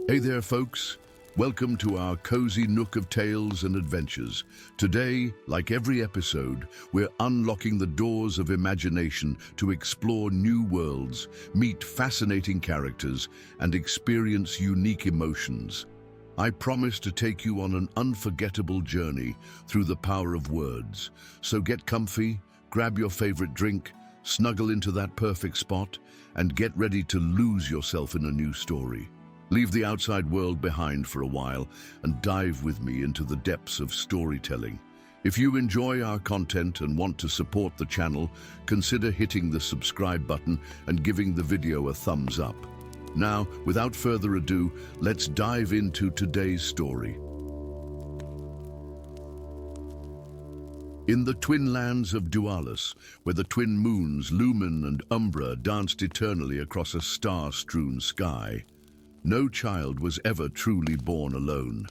Hey there, folks. Welcome to our cozy nook of tales and adventures. Today, like every episode, we're unlocking the doors of imagination to explore new worlds, meet fascinating characters, and experience unique emotions. I promise to take you on an unforgettable journey through the power of words. So get comfy, grab your favorite drink, snuggle into that perfect spot, and get ready to lose yourself in a new story. Leave the outside world behind for a while and dive with me into the depths of storytelling. If you enjoy our content and want to support the channel, consider hitting the subscribe button and giving the video a thumbs up. Now, without further ado, let's dive into today's story. In the twin lands of Dualus, where the twin moons Lumen and Umbra danced eternally across a star-strewn sky, no child was ever truly born alone.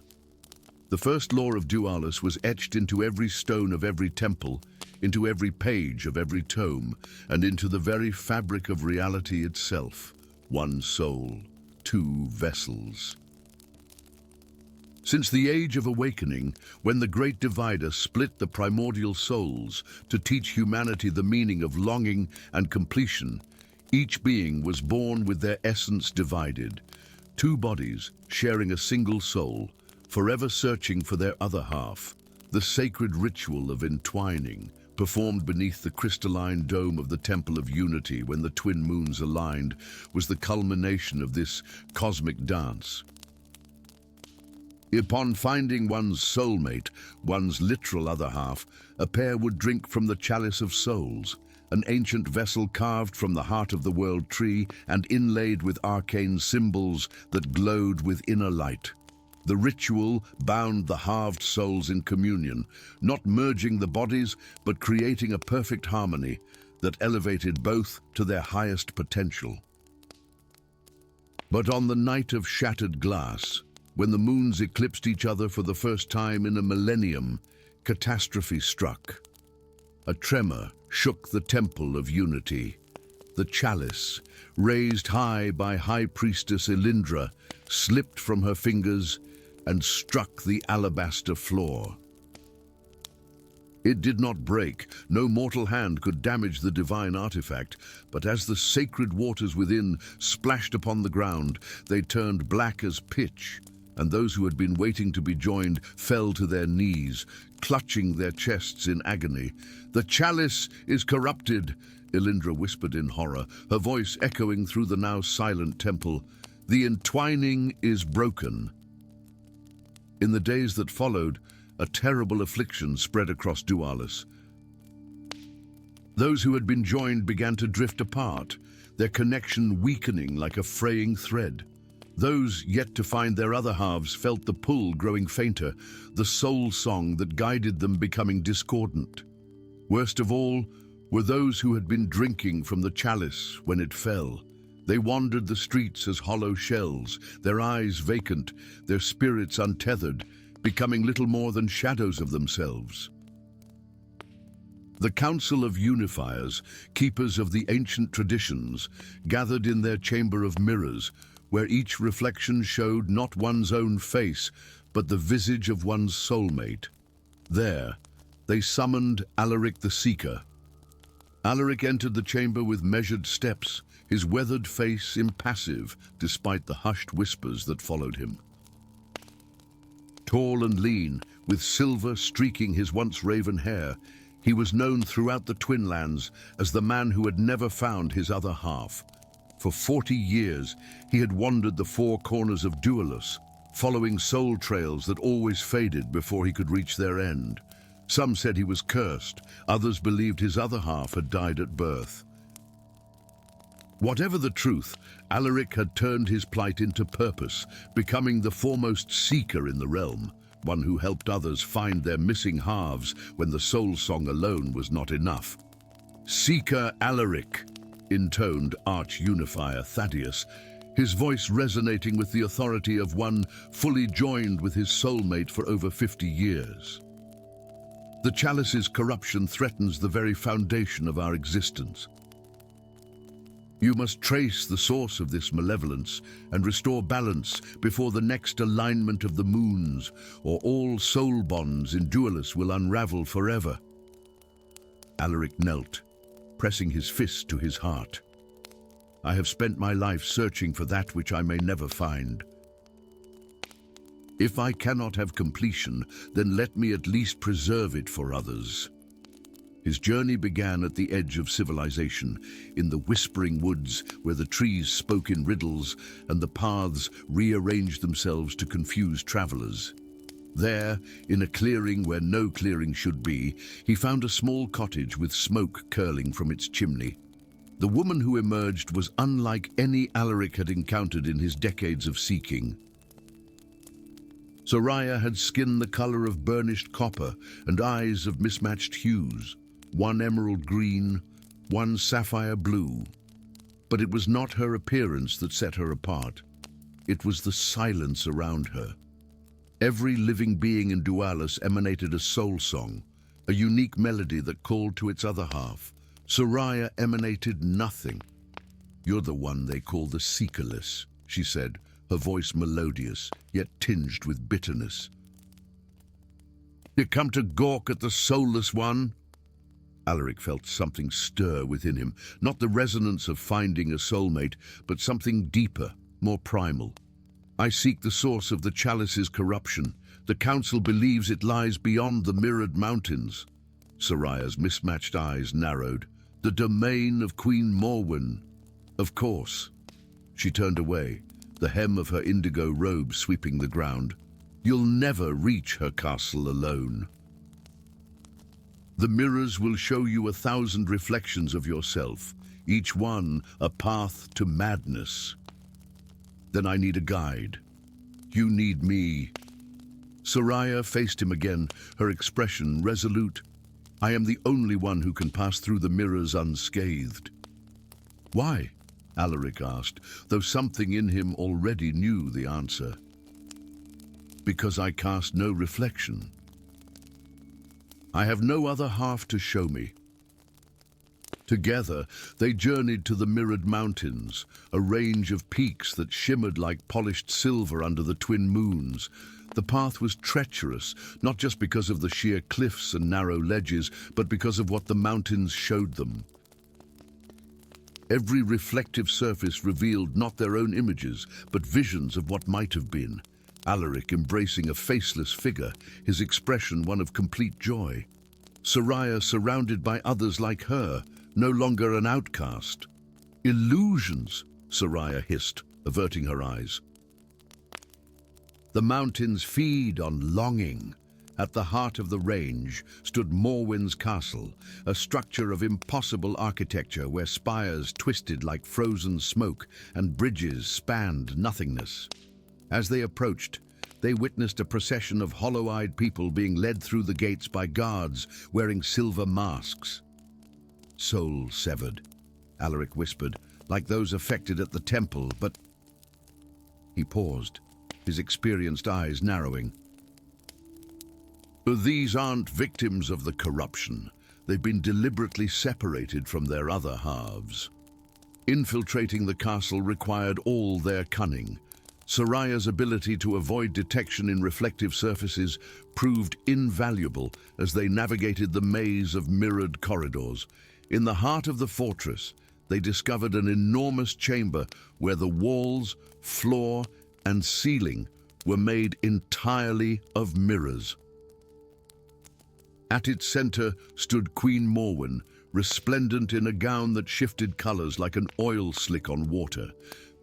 The first law of Dualus was etched into every stone of every temple, into every page of every tome, and into the very fabric of reality itself. One soul, two vessels. Since the Age of Awakening, when the Great Divider split the primordial souls to teach humanity the meaning of longing and completion, each being was born with their essence divided. Two bodies sharing a single soul, forever searching for their other half. The sacred ritual of entwining, performed beneath the crystalline dome of the Temple of Unity when the twin moons aligned, was the culmination of this cosmic dance. Upon finding one's soulmate, one's literal other half, a pair would drink from the chalice of souls, an ancient vessel carved from the heart of the world tree and inlaid with arcane symbols that glowed with inner light. The ritual bound the halved souls in communion, not merging the bodies, but creating a perfect harmony that elevated both to their highest potential. But on the night of shattered glass, when the moons eclipsed each other for the first time in a millennium, catastrophe struck. A tremor shook the Temple of Unity. The chalice, raised high by High Priestess Elindra, slipped from her fingers and struck the alabaster floor. It did not break. No mortal hand could damage the divine artifact, but as the sacred waters within splashed upon the ground, they turned black as pitch, and those who had been waiting to be joined fell to their knees, clutching their chests in agony. "The chalice is corrupted," Elindra whispered in horror, her voice echoing through the now silent temple. "The entwining is broken." In the days that followed, a terrible affliction spread across Dualus. Those who had been joined began to drift apart, their connection weakening like a fraying thread. Those yet to find their other halves felt the pull growing fainter, the soul song that guided them becoming discordant. Worst of all were those who had been drinking from the chalice when it fell. They wandered the streets as hollow shells, their eyes vacant, their spirits untethered, becoming little more than shadows of themselves. The Council of Unifiers, keepers of the ancient traditions, gathered in their chamber of mirrors, where each reflection showed not one's own face, but the visage of one's soulmate. There, they summoned Alaric the Seeker. Alaric entered the chamber with measured steps, his weathered face impassive despite the hushed whispers that followed him. Tall and lean, with silver streaking his once raven hair, he was known throughout the Twin Lands as the man who had never found his other half. For 40 years, he had wandered the four corners of Dualus, following soul trails that always faded before he could reach their end. Some said he was cursed, others believed his other half had died at birth. Whatever the truth, Alaric had turned his plight into purpose, becoming the foremost seeker in the realm, one who helped others find their missing halves when the soul song alone was not enough. "Seeker Alaric," intoned arch-unifier Thaddeus, his voice resonating with the authority of one fully joined with his soulmate for over 50 years. "The chalice's corruption threatens the very foundation of our existence. You must trace the source of this malevolence and restore balance before the next alignment of the moons, or all soul bonds in Dualus will unravel forever. Alaric knelt, pressing his fist to his heart. I have spent my life searching for that which I may never find. If I cannot have completion, then let me at least preserve it for others. His journey began at the edge of civilization, in the whispering woods where the trees spoke in riddles and the paths rearranged themselves to confuse travelers. There, in a clearing where no clearing should be, he found a small cottage with smoke curling from its chimney. The woman who emerged was unlike any Alaric had encountered in his decades of seeking. Soraya had skin the color of burnished copper and eyes of mismatched hues, one emerald green, one sapphire blue. But it was not her appearance that set her apart. It was the silence around her. Every living being in Dualus emanated a soul song, a unique melody that called to its other half. Soraya emanated nothing. "You're the one they call the Seekerless," she said, her voice melodious, yet tinged with bitterness. "You come to gawk at the soulless one?" Alaric felt something stir within him, not the resonance of finding a soulmate, but something deeper, more primal. "I seek the source of the chalice's corruption. The council believes it lies beyond the mirrored mountains." Soraya's mismatched eyes narrowed. "The domain of Queen Morwen." "Of course." She turned away, the hem of her indigo robe sweeping the ground. "You'll never reach her castle alone. The mirrors will show you 1,000 reflections of yourself, each one a path to madness. Then I need a guide. You need me." Soraya faced him again, her expression resolute. "I am the only one who can pass through the mirrors unscathed." "Why?" Alaric asked, though something in him already knew the answer. "Because I cast no reflection. I have no other half to show me." Together, they journeyed to the mirrored mountains, a range of peaks that shimmered like polished silver under the twin moons. The path was treacherous, not just because of the sheer cliffs and narrow ledges, but because of what the mountains showed them. Every reflective surface revealed not their own images, but visions of what might have been. Alaric embracing a faceless figure, his expression one of complete joy. Soraya surrounded by others like her, no longer an outcast. "Illusions," Soraya hissed, averting her eyes. "The mountains feed on longing." At the heart of the range stood Morwen's castle, a structure of impossible architecture where spires twisted like frozen smoke and bridges spanned nothingness. As they approached, they witnessed a procession of hollow-eyed people being led through the gates by guards wearing silver masks. "Soul severed," Alaric whispered, "like those affected at the temple, but—" He paused, his experienced eyes narrowing. "These aren't victims of the corruption. They've been deliberately separated from their other halves. Infiltrating the castle required all their cunning. Soraya's ability to avoid detection in reflective surfaces proved invaluable as they navigated the maze of mirrored corridors. In the heart of the fortress, they discovered an enormous chamber where the walls, floor, and ceiling were made entirely of mirrors. At its center stood Queen Morwen, resplendent in a gown that shifted colors like an oil slick on water.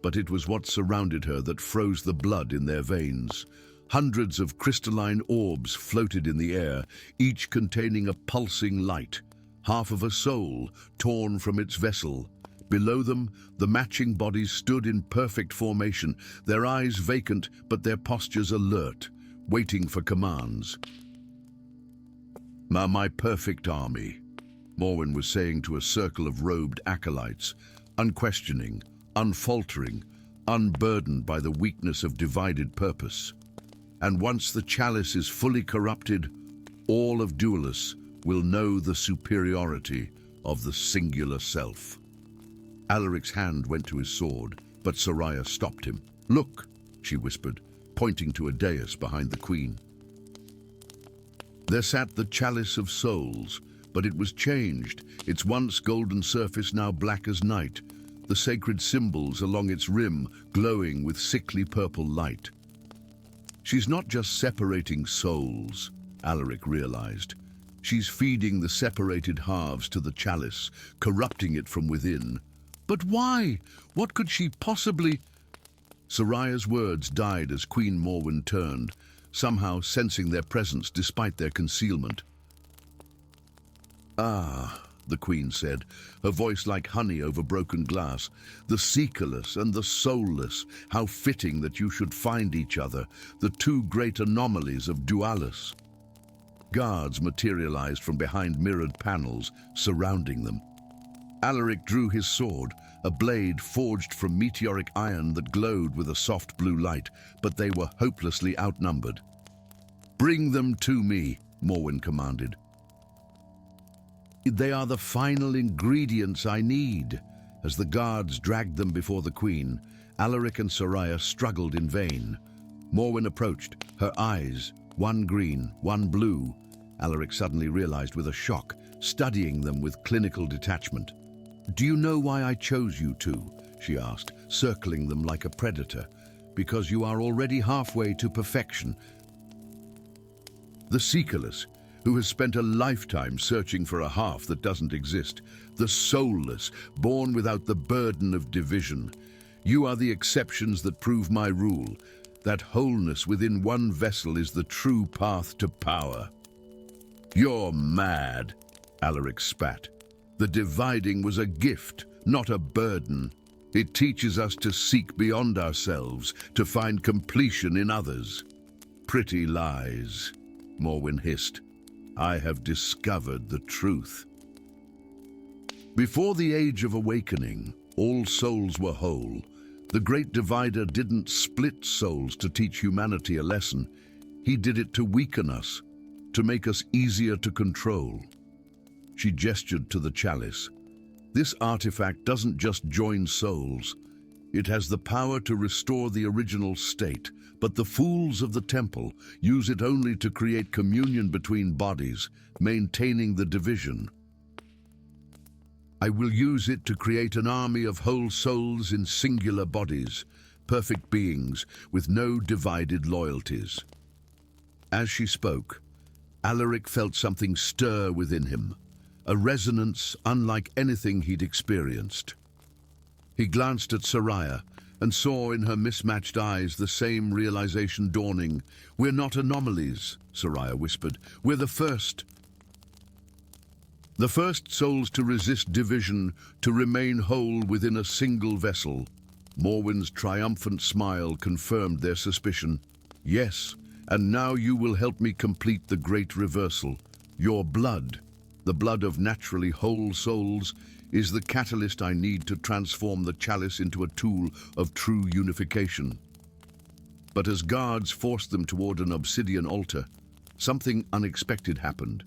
But it was what surrounded her that froze the blood in their veins. Hundreds of crystalline orbs floated in the air, each containing a pulsing light, half of a soul torn from its vessel. Below them, the matching bodies stood in perfect formation, their eyes vacant but their postures alert, waiting for commands. "My perfect army," Morwen was saying to a circle of robed acolytes, unquestioning, unfaltering, unburdened by the weakness of divided purpose. "And once the chalice is fully corrupted, all of Dualus will know the superiority of the singular self." Alaric's hand went to his sword, but Soraya stopped him. "Look," she whispered, pointing to a dais behind the queen. There sat the Chalice of Souls, but it was changed, its once golden surface now black as night, the sacred symbols along its rim glowing with sickly purple light. She's not just separating souls, Alaric realized. She's feeding the separated halves to the chalice, corrupting it from within. But why? What could she possibly... Soraya's words died as Queen Morwen turned, somehow sensing their presence despite their concealment. "Ah," the queen said, her voice like honey over broken glass, "the seekerless and the soulless, how fitting that you should find each other, the two great anomalies of dualis." Guards materialized from behind mirrored panels, surrounding them. Alaric drew his sword, a blade forged from meteoric iron that glowed with a soft blue light, but they were hopelessly outnumbered. "Bring them to me," Morwen commanded. "They are the final ingredients I need." As the guards dragged them before the queen, Alaric and Soraya struggled in vain. Morwen approached, her eyes, one green, one blue. Alaric suddenly realized with a shock, studying them with clinical detachment. "Do you know why I chose you two?" she asked, circling them like a predator. "Because you are already halfway to perfection." The seekerless, who has spent a lifetime searching for a half that doesn't exist. The soulless, born without the burden of division. You are the exceptions that prove my rule. That wholeness within one vessel is the true path to power. "You're mad," Alaric spat. "The dividing was a gift, not a burden. It teaches us to seek beyond ourselves, to find completion in others." "Pretty lies," Morwen hissed. "I have discovered the truth." Before the Age of Awakening, all souls were whole. The Great Divider didn't split souls to teach humanity a lesson. He did it to weaken us, to make us easier to control. She gestured to the chalice. "This artifact doesn't just join souls. It has the power to restore the original state, but the fools of the temple use it only to create communion between bodies, maintaining the division. I will use it to create an army of whole souls in singular bodies, perfect beings with no divided loyalties." As she spoke, Alaric felt something stir within him, a resonance unlike anything he'd experienced. He glanced at Soraya and saw in her mismatched eyes the same realization dawning. "We're not anomalies," Soraya whispered. "We're the first. The first souls to resist division, to remain whole within a single vessel." Morwen's triumphant smile confirmed their suspicion. "Yes, and now you will help me complete the great reversal. Your blood, the blood of naturally whole souls, is the catalyst I need to transform the chalice into a tool of true unification." But as guards forced them toward an obsidian altar, something unexpected happened.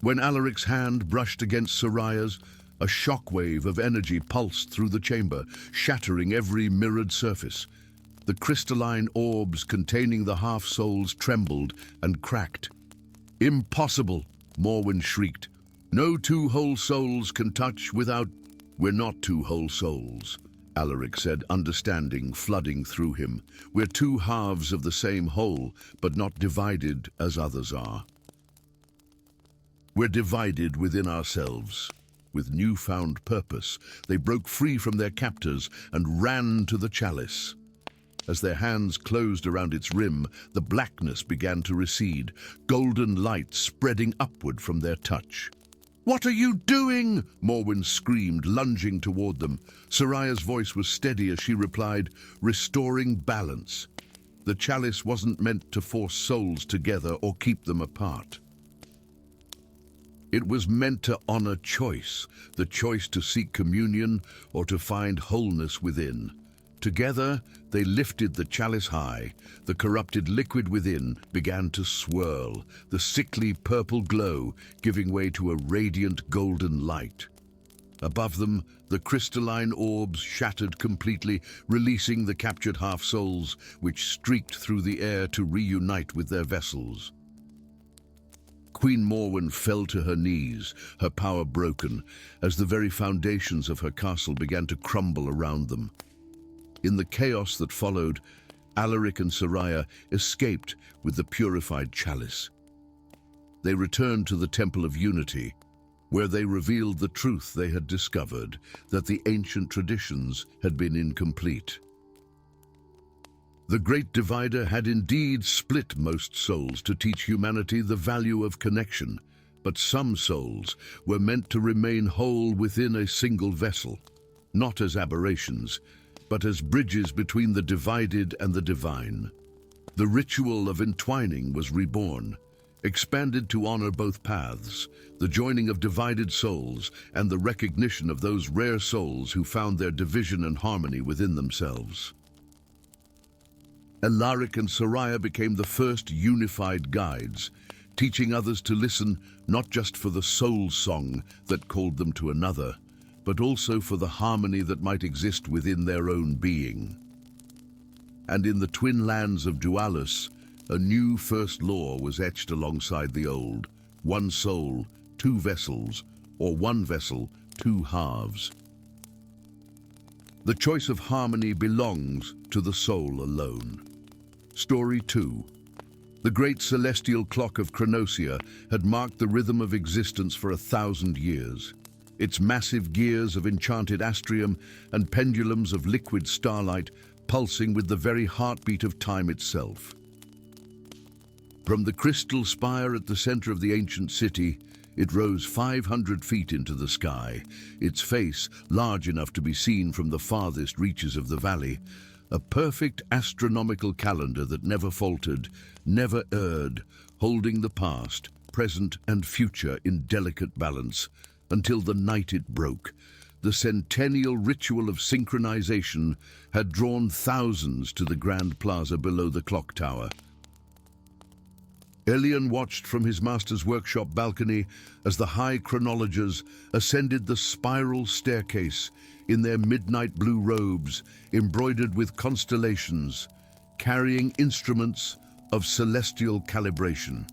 When Alaric's hand brushed against Soraya's, a shockwave of energy pulsed through the chamber, shattering every mirrored surface. The crystalline orbs containing the half-souls trembled and cracked. "Impossible!" Morwen shrieked. "No two whole souls can touch without—" "We're not two whole souls," Alaric said, understanding flooding through him. "We're two halves of the same whole, but not divided as others are. We're divided within ourselves." With newfound purpose, they broke free from their captors and ran to the chalice. As their hands closed around its rim, the blackness began to recede, golden light spreading upward from their touch. "What are you doing?" Morwen screamed, lunging toward them. Soraya's voice was steady as she replied, "Restoring balance. The chalice wasn't meant to force souls together or keep them apart. It was meant to honor choice, the choice to seek communion or to find wholeness within. Together, they lifted the chalice high. The corrupted liquid within began to swirl, the sickly purple glow giving way to a radiant golden light. Above them, the crystalline orbs shattered completely, releasing the captured half-souls, which streaked through the air to reunite with their vessels. Queen Morwen fell to her knees, her power broken, as the very foundations of her castle began to crumble around them. In the chaos that followed, Alaric and Soraya escaped with the purified chalice. They returned to the Temple of Unity, where they revealed the truth they had discovered, that the ancient traditions had been incomplete. The Great Divider had indeed split most souls to teach humanity the value of connection, but some souls were meant to remain whole within a single vessel, not as aberrations, but as bridges between the divided and the divine. The ritual of entwining was reborn, expanded to honor both paths, the joining of divided souls and the recognition of those rare souls who found their division and harmony within themselves. Alaric and Soraya became the first unified guides, teaching others to listen not just for the soul song that called them to another, but also for the harmony that might exist within their own being. And in the twin lands of Dualis, a new first law was etched alongside the old: one soul, two vessels, or one vessel, two halves. The choice of harmony belongs to the soul alone. Story 2. The great celestial clock of Chronosia had marked the rhythm of existence for 1,000 years. Its massive gears of enchanted astrium and pendulums of liquid starlight pulsing with the very heartbeat of time itself. From the crystal spire at the center of the ancient city, it rose 500 feet into the sky, its face large enough to be seen from the farthest reaches of the valley, a perfect astronomical calendar that never faltered, never erred, holding the past, present, and future in delicate balance, until the night it broke. The centennial ritual of synchronization had drawn thousands to the grand plaza below the clock tower. Elian watched from his master's workshop balcony as the high chronologers ascended the spiral staircase in their midnight blue robes embroidered with constellations, carrying instruments of celestial calibration.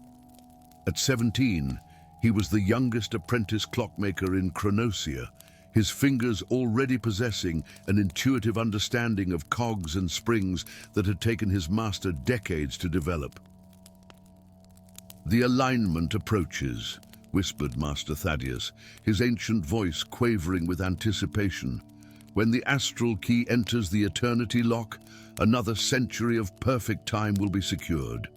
At 17, he was the youngest apprentice clockmaker in Chronosia, his fingers already possessing an intuitive understanding of cogs and springs that had taken his master decades to develop. "The alignment approaches," whispered Master Thaddeus, his ancient voice quavering with anticipation. "When the astral key enters the eternity lock, another century of perfect time will be secured."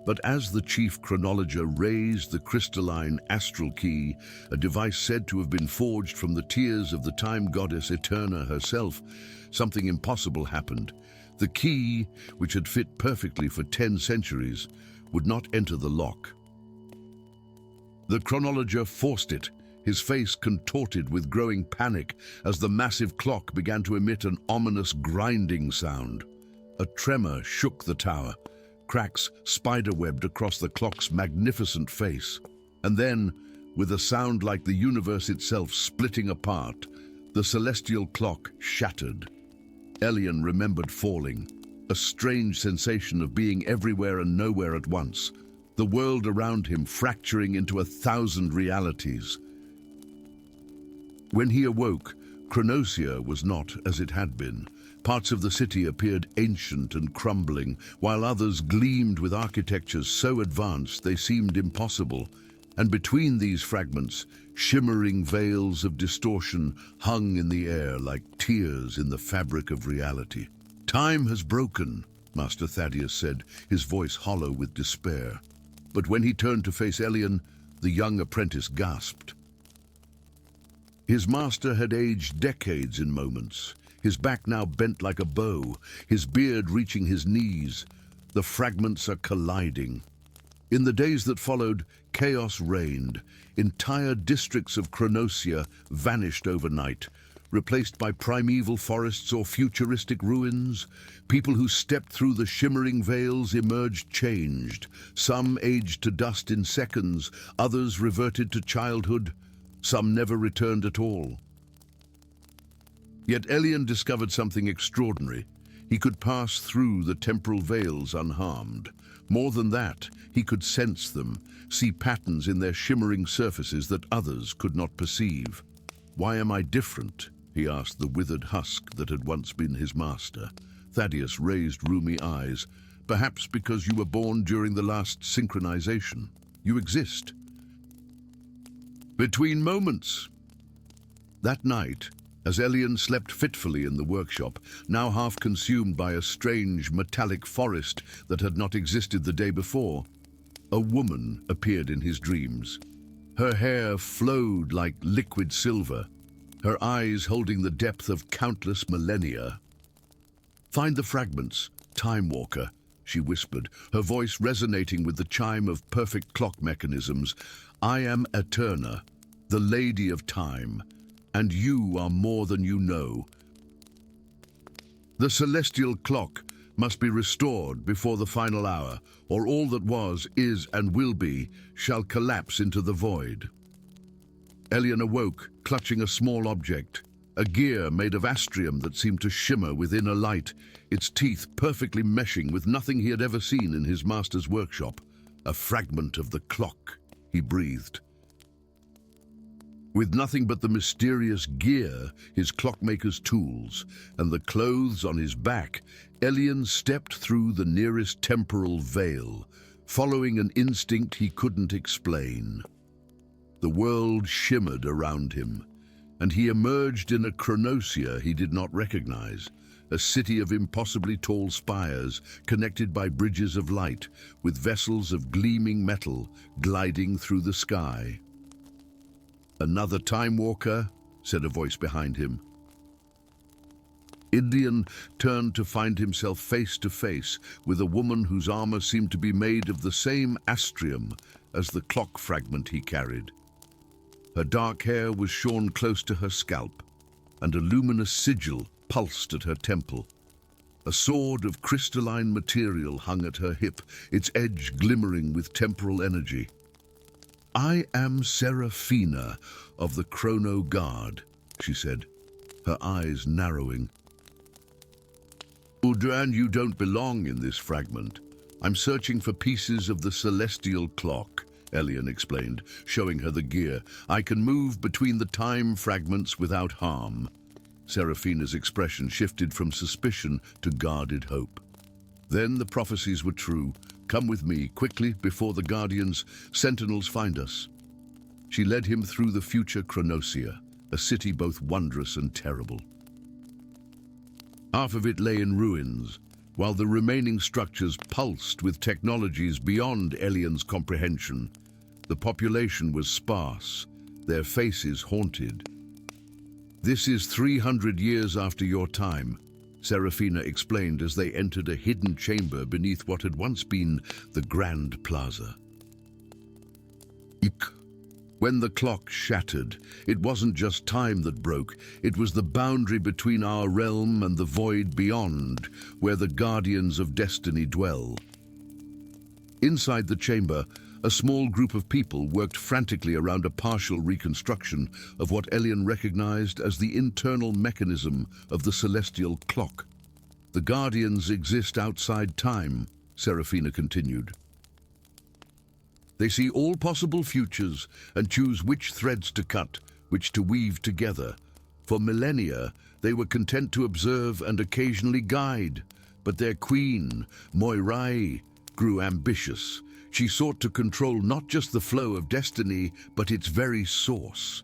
But as the chief chronologer raised the crystalline astral key, a device said to have been forged from the tears of the time goddess Eterna herself, something impossible happened. The key, which had fit perfectly for 10 centuries, would not enter the lock. The chronologer forced it, his face contorted with growing panic as the massive clock began to emit an ominous grinding sound. A tremor shook the tower, cracks spiderwebbed across the clock's magnificent face. And then, with a sound like the universe itself splitting apart, the celestial clock shattered. Elian remembered falling, a strange sensation of being everywhere and nowhere at once, the world around him fracturing into 1,000 realities. When he awoke, Chronosia was not as it had been. Parts of the city appeared ancient and crumbling, while others gleamed with architectures so advanced they seemed impossible. And between these fragments, shimmering veils of distortion hung in the air like tears in the fabric of reality. "Time has broken," Master Thaddeus said, his voice hollow with despair. But when he turned to face Elian, the young apprentice gasped. His master had aged decades in moments, his back now bent like a bow, his beard reaching his knees. The fragments are colliding. In the days that followed, chaos reigned. Entire districts of Chronosia vanished overnight, replaced by primeval forests or futuristic ruins. People who stepped through the shimmering veils emerged changed. Some aged to dust in seconds, others reverted to childhood, some never returned at all. Yet Elian discovered something extraordinary. He could pass through the temporal veils unharmed. More than that, he could sense them, see patterns in their shimmering surfaces that others could not perceive. "Why am I different?" he asked the withered husk that had once been his master. Thaddeus raised rheumy eyes. "Perhaps because you were born during the last synchronization. You exist between moments." That night, as Elian slept fitfully in the workshop, now half consumed by a strange metallic forest that had not existed the day before, a woman appeared in his dreams. Her hair flowed like liquid silver, her eyes holding the depth of countless millennia. "Find the fragments, Timewalker," she whispered, her voice resonating with the chime of perfect clock mechanisms. "I am Eterna, the Lady of Time, and you are more than you know. The celestial clock must be restored before the final hour, or all that was, is, and will be, shall collapse into the void." Elian awoke, clutching a small object, a gear made of astrium that seemed to shimmer within a light, its teeth perfectly meshing with nothing he had ever seen in his master's workshop. "A fragment of the clock," he breathed. With nothing but the mysterious gear, his clockmaker's tools, and the clothes on his back, Elian stepped through the nearest temporal veil, following an instinct he couldn't explain. The world shimmered around him, and he emerged in a chronosia he did not recognize, a city of impossibly tall spires connected by bridges of light, with vessels of gleaming metal gliding through the sky. "Another Timewalker?" said a voice behind him. Elian turned to find himself face to face with a woman whose armor seemed to be made of the same astrium as the clock fragment he carried. Her dark hair was shorn close to her scalp, and a luminous sigil pulsed at her temple. A sword of crystalline material hung at her hip, its edge glimmering with temporal energy. "I am Seraphina of the Chrono Guard," she said, her eyes narrowing. "Udran, you don't belong in this fragment. I'm searching for pieces of the celestial clock," Elian explained, showing her the gear. "I can move between the time fragments without harm." Seraphina's expression shifted from suspicion to guarded hope. "Then the prophecies were true. Come with me, quickly, before the Guardians' sentinels find us." She led him through the future Chronosia, a city both wondrous and terrible. Half of it lay in ruins, while the remaining structures pulsed with technologies beyond Elian's comprehension. The population was sparse, their faces haunted. "This is 300 years after your time," Seraphina explained as they entered a hidden chamber beneath what had once been the Grand Plaza. When the clock shattered, it wasn't just time that broke, it was the boundary between our realm and the void beyond, where the Guardians of Destiny dwell. Inside the chamber, a small group of people worked frantically around a partial reconstruction of what Elian recognized as the internal mechanism of the celestial clock. "The Guardians exist outside time," Seraphina continued. "They see all possible futures and choose which threads to cut, which to weave together. For millennia, they were content to observe and occasionally guide, but their queen, Moirai, grew ambitious. She sought to control not just the flow of destiny, but its very source."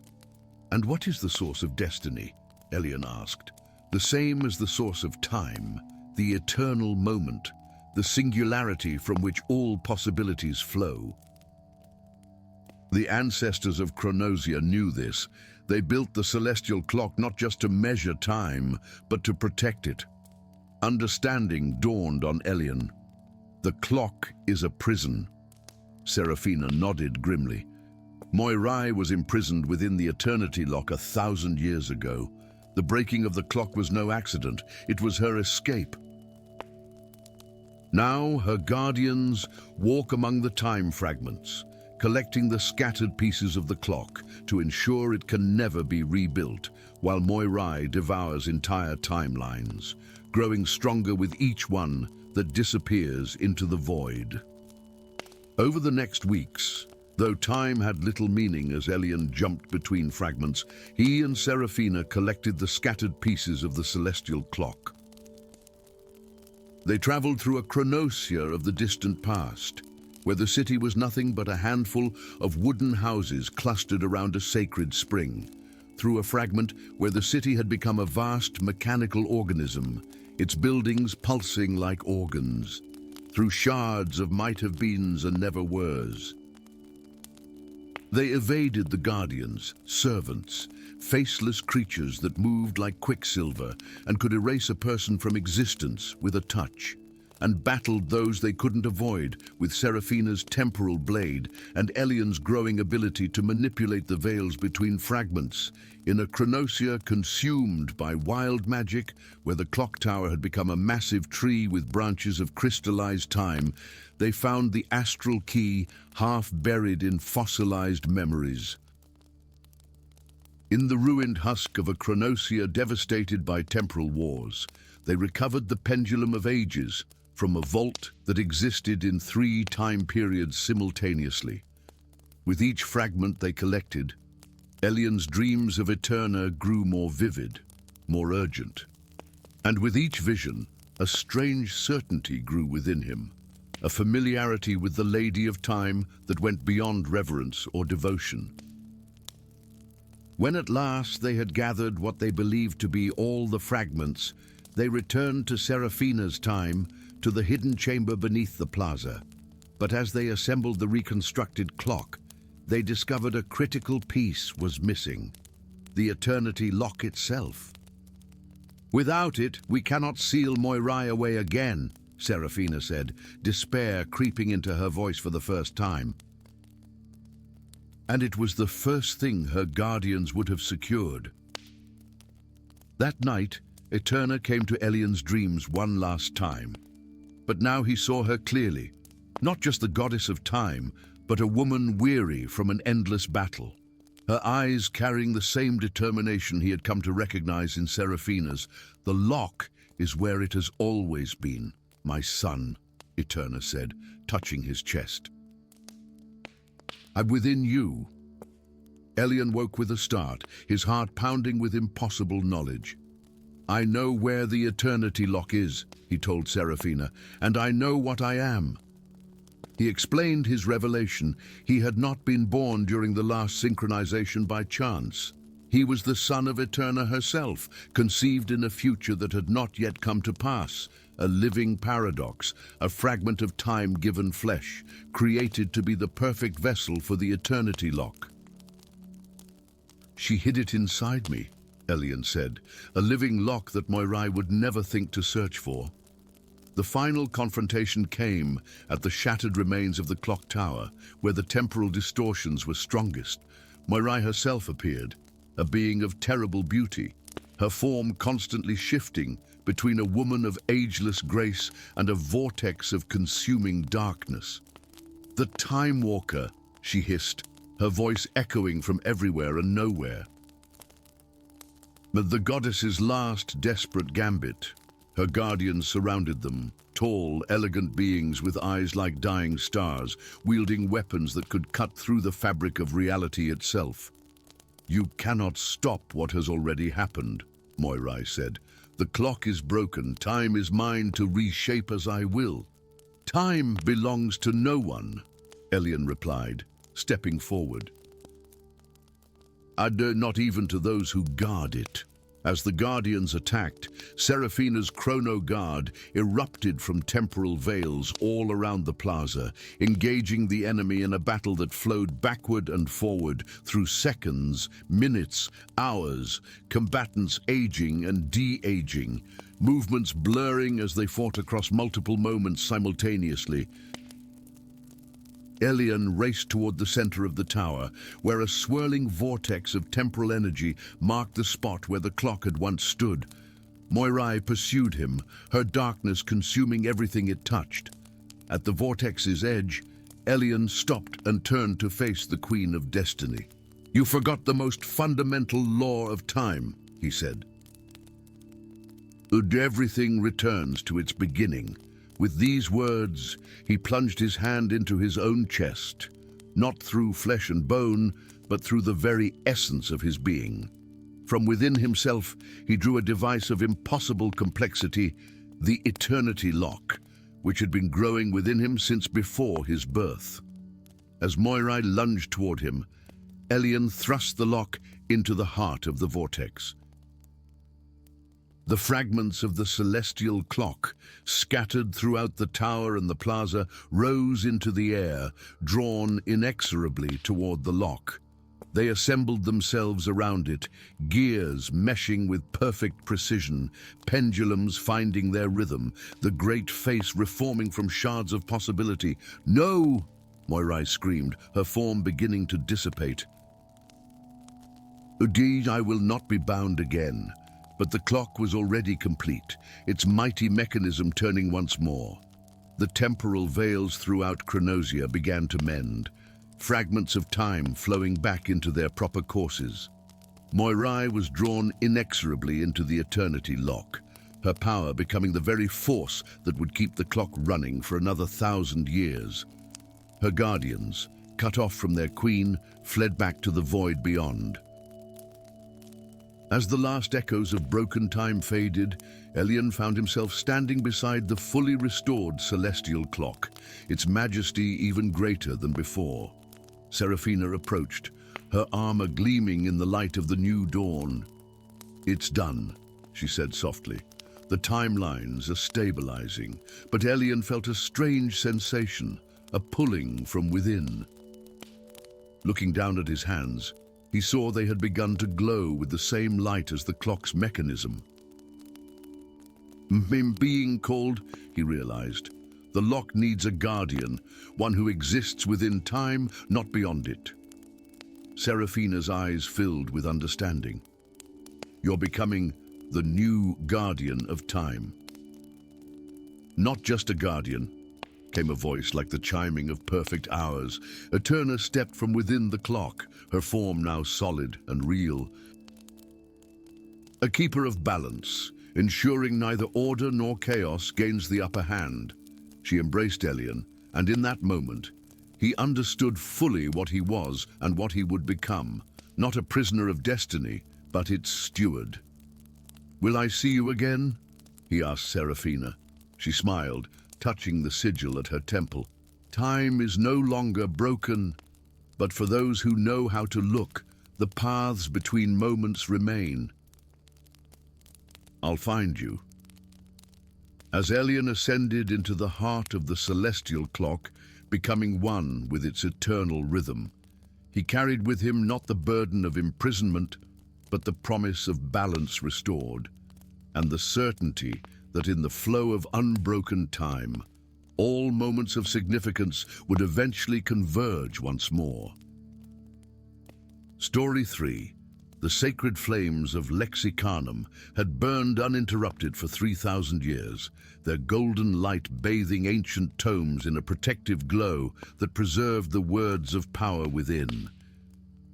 "And what is the source of destiny?" Elian asked. "The same as the source of time, the eternal moment, the singularity from which all possibilities flow." The ancestors of Chronosia knew this. They built the celestial clock not just to measure time, but to protect it. Understanding dawned on Elian. "The clock is a prison." Seraphina nodded grimly. "Moirai was imprisoned within the eternity lock 1,000 years ago. The breaking of the clock was no accident. It was her escape. Now her guardians walk among the time fragments, collecting the scattered pieces of the clock to ensure it can never be rebuilt, while Moirai devours entire timelines, growing stronger with each one that disappears into the void. Over the next weeks, though time had little meaning as Elian jumped between fragments, he and Seraphina collected the scattered pieces of the celestial clock. They traveled through a chronosphere of the distant past, where the city was nothing but a handful of wooden houses clustered around a sacred spring, through a fragment where the city had become a vast mechanical organism, its buildings pulsing like organs, through shards of might-have-beens and never-weres. They evaded the guardians, servants, faceless creatures that moved like quicksilver and could erase a person from existence with a touch, and battled those they couldn't avoid with Seraphina's temporal blade and Elian's growing ability to manipulate the veils between fragments. In a chronosphere consumed by wild magic, where the clock tower had become a massive tree with branches of crystallized time, they found the astral key half buried in fossilized memories. In the ruined husk of a chronosphere devastated by temporal wars, they recovered the pendulum of ages from a vault that existed in 3 time periods simultaneously. With each fragment they collected, Elian's dreams of Eterna grew more vivid, more urgent. And with each vision, a strange certainty grew within him, a familiarity with the Lady of Time that went beyond reverence or devotion. When at last they had gathered what they believed to be all the fragments, they returned to Seraphina's time, to the hidden chamber beneath the plaza. But as they assembled the reconstructed clock, they discovered a critical piece was missing: the eternity lock itself. "Without it, we cannot seal Moirai away again," Seraphina said, despair creeping into her voice for the first time. And it was the first thing her guardians would have secured. That night, Eterna came to Elian's dreams one last time. But now he saw her clearly, not just the goddess of time, but a woman weary from an endless battle, her eyes carrying the same determination he had come to recognize in Seraphina's. "The lock is where it has always been, my son," Eterna said, touching his chest. "I'm within you." Elian woke with a start, his heart pounding with impossible knowledge. "I know where the eternity lock is," he told Seraphina, "and I know what I am." He explained his revelation. He had not been born during the last synchronization by chance. He was the son of Eterna herself, conceived in a future that had not yet come to pass, a living paradox, a fragment of time given flesh, created to be the perfect vessel for the eternity lock. "She hid it inside me," Elian said, "a living lock that Moirai would never think to search for." The final confrontation came at the shattered remains of the clock tower, where the temporal distortions were strongest. Moirai herself appeared, a being of terrible beauty, her form constantly shifting between a woman of ageless grace and a vortex of consuming darkness. "The Timewalker," she hissed, her voice echoing from everywhere and nowhere. But the goddess's last desperate gambit. Her guardians surrounded them, tall, elegant beings with eyes like dying stars, wielding weapons that could cut through the fabric of reality itself. "You cannot stop what has already happened," Moirai said. "The clock is broken. Time is mine to reshape as I will." "Time belongs to no one," Elian replied, stepping forward. "Not even to those who guard it." As the Guardians attacked, Seraphina's chrono guard erupted from temporal veils all around the plaza, engaging the enemy in a battle that flowed backward and forward through seconds, minutes, hours, combatants aging and de-aging, movements blurring as they fought across multiple moments simultaneously. Elian raced toward the center of the tower, where a swirling vortex of temporal energy marked the spot where the clock had once stood. Moirai pursued him, her darkness consuming everything it touched. At the vortex's edge, Elian stopped and turned to face the Queen of Destiny. "You forgot the most fundamental law of time," he said. "Everything returns to its beginning." With these words, he plunged his hand into his own chest, not through flesh and bone, but through the very essence of his being. From within himself, he drew a device of impossible complexity, the Eternity Lock, which had been growing within him since before his birth. As Moirai lunged toward him, Elian thrust the lock into the heart of the vortex. The fragments of the celestial clock, scattered throughout the tower and the plaza, rose into the air, drawn inexorably toward the lock. They assembled themselves around it, gears meshing with perfect precision, pendulums finding their rhythm, the great face reforming from shards of possibility. "No!" Moirai screamed, her form beginning to dissipate. "Indeed, I will not be bound again." But the clock was already complete, its mighty mechanism turning once more. The temporal veils throughout Chronosia began to mend, fragments of time flowing back into their proper courses. Moirai was drawn inexorably into the Eternity Lock, her power becoming the very force that would keep the clock running for another 1,000 years. Her guardians, cut off from their queen, fled back to the void beyond. As the last echoes of broken time faded, Elian found himself standing beside the fully restored celestial clock, its majesty even greater than before. Seraphina approached, her armor gleaming in the light of the new dawn. "It's done," she said softly. "The timelines are stabilizing," but Elian felt a strange sensation, a pulling from within. Looking down at his hands, he saw they had begun to glow with the same light as the clock's mechanism. Being called, he realized. The lock needs a guardian, one who exists within time, not beyond it. Seraphina's eyes filled with understanding. "You're becoming the new guardian of time." "Not just a guardian," came a voice like the chiming of perfect hours. Eterna stepped from within the clock, her form now solid and real. "A keeper of balance, ensuring neither order nor chaos gains the upper hand." She embraced Elian, and in that moment, he understood fully what he was and what he would become, not a prisoner of destiny, but its steward. "Will I see you again?" he asked Seraphina. She smiled, touching the sigil at her temple. "Time is no longer broken, but for those who know how to look, the paths between moments remain." "I'll find you." As Elian ascended into the heart of the celestial clock, becoming one with its eternal rhythm, he carried with him not the burden of imprisonment, but the promise of balance restored, and the certainty that in the flow of unbroken time, all moments of significance would eventually converge once more. Story 3. The sacred flames of Lexicanum had burned uninterrupted for 3,000 years, their golden light bathing ancient tomes in a protective glow that preserved the words of power within.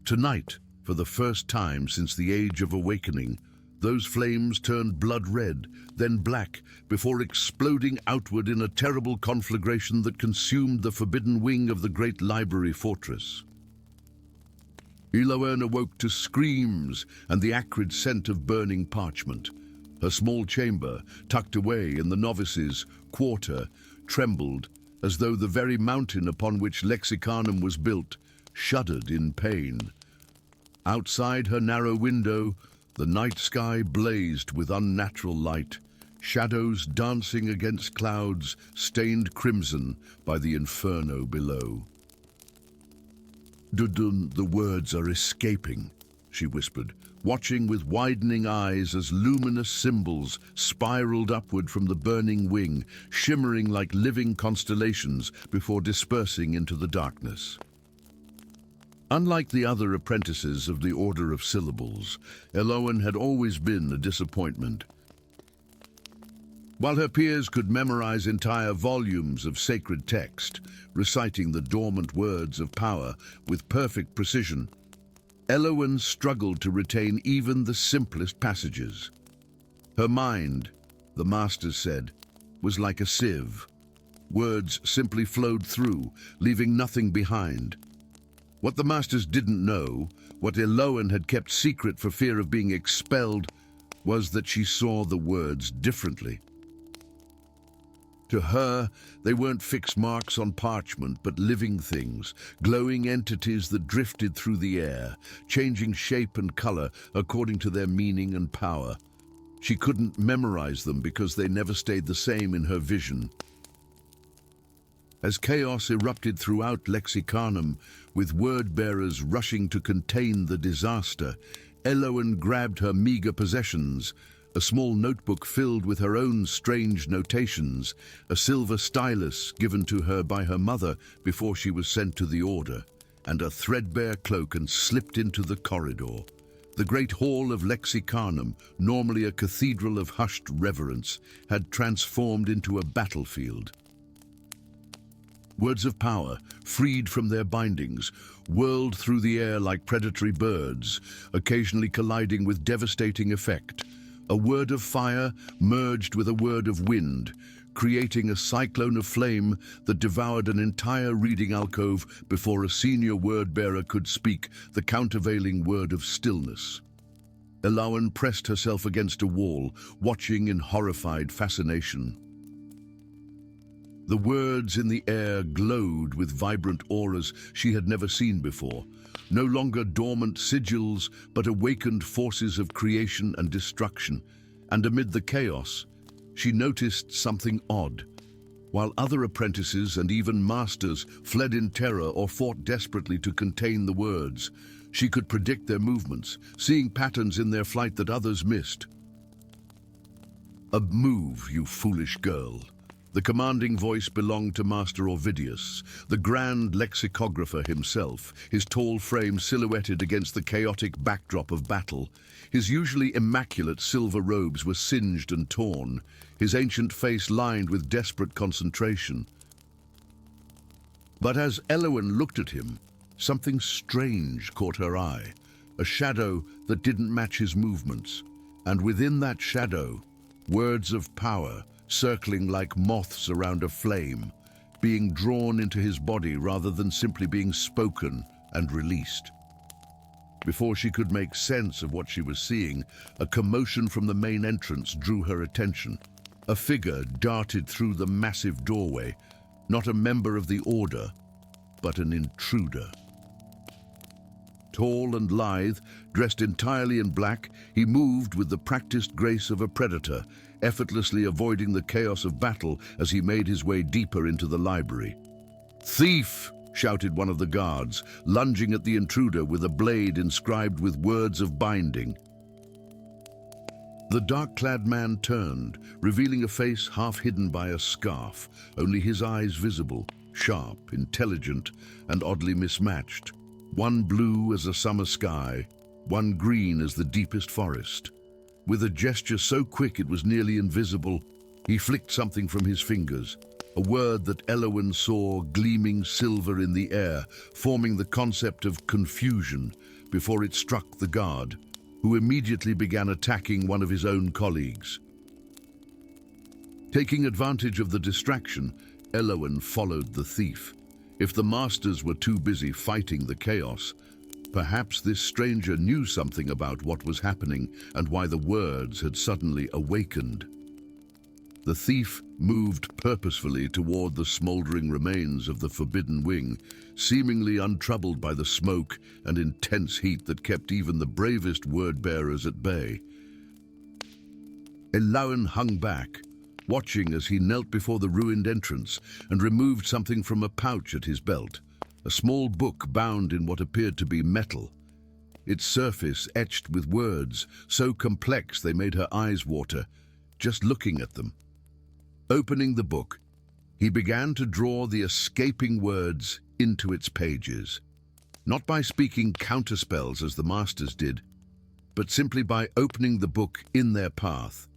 Tonight, for the first time since the Age of Awakening, those flames turned blood red, then black, before exploding outward in a terrible conflagration that consumed the forbidden wing of the great library fortress. Elowen awoke to screams and the acrid scent of burning parchment. Her small chamber, tucked away in the novices' quarter, trembled as though the very mountain upon which Lexicanum was built shuddered in pain. Outside her narrow window, the night sky blazed with unnatural light, shadows dancing against clouds stained crimson by the inferno below. "Dudun, the words are escaping," she whispered, watching with widening eyes as luminous symbols spiraled upward from the burning wing, shimmering like living constellations before dispersing into the darkness. Unlike the other apprentices of the Order of Syllables, Elowen had always been a disappointment. While her peers could memorize entire volumes of sacred text, reciting the dormant words of power with perfect precision, Elowen struggled to retain even the simplest passages. Her mind, the masters said, was like a sieve. Words simply flowed through, leaving nothing behind. What the masters didn't know, what Elowen had kept secret for fear of being expelled, was that she saw the words differently. To her, they weren't fixed marks on parchment, but living things, glowing entities that drifted through the air, changing shape and color according to their meaning and power. She couldn't memorize them because they never stayed the same in her vision. As chaos erupted throughout Lexicanum, with word-bearers rushing to contain the disaster, Elowen grabbed her meager possessions, a small notebook filled with her own strange notations, a silver stylus given to her by her mother before she was sent to the Order, and a threadbare cloak, and slipped into the corridor. The great hall of Lexicanum, normally a cathedral of hushed reverence, had transformed into a battlefield. Words of power, freed from their bindings, whirled through the air like predatory birds, occasionally colliding with devastating effect. A word of fire merged with a word of wind, creating a cyclone of flame that devoured an entire reading alcove before a senior word-bearer could speak the countervailing word of stillness. Elowen pressed herself against a wall, watching in horrified fascination. The words in the air glowed with vibrant auras she had never seen before, no longer dormant sigils, but awakened forces of creation and destruction. And amid the chaos, she noticed something odd. While other apprentices and even masters fled in terror or fought desperately to contain the words, she could predict their movements, seeing patterns in their flight that others missed. "A move, you foolish girl." The commanding voice belonged to Master Ovidius, the grand lexicographer himself, his tall frame silhouetted against the chaotic backdrop of battle. His usually immaculate silver robes were singed and torn, his ancient face lined with desperate concentration. But as Elowen looked at him, something strange caught her eye, a shadow that didn't match his movements, and within that shadow, words of power, circling like moths around a flame, being drawn into his body rather than simply being spoken and released. Before she could make sense of what she was seeing, a commotion from the main entrance drew her attention. A figure darted through the massive doorway, not a member of the Order, but an intruder. Tall and lithe, dressed entirely in black, he moved with the practiced grace of a predator, effortlessly avoiding the chaos of battle as he made his way deeper into the library. "Thief!" shouted one of the guards, lunging at the intruder with a blade inscribed with words of binding. The dark-clad man turned, revealing a face half hidden by a scarf, only his eyes visible, sharp, intelligent, and oddly mismatched. One blue as a summer sky, one green as the deepest forest. With a gesture so quick it was nearly invisible, he flicked something from his fingers, a word that Elowen saw gleaming silver in the air, forming the concept of confusion before it struck the guard, who immediately began attacking one of his own colleagues. Taking advantage of the distraction, Elowen followed the thief. If the masters were too busy fighting the chaos, perhaps this stranger knew something about what was happening and why the words had suddenly awakened. The thief moved purposefully toward the smoldering remains of the Forbidden Wing, seemingly untroubled by the smoke and intense heat that kept even the bravest word-bearers at bay. Elowen hung back, watching as he knelt before the ruined entrance and removed something from a pouch at his belt, a small book bound in what appeared to be metal. Its surface etched with words so complex they made her eyes water, just looking at them. Opening the book, he began to draw the escaping words into its pages, not by speaking counterspells as the masters did, but simply by opening the book in their path.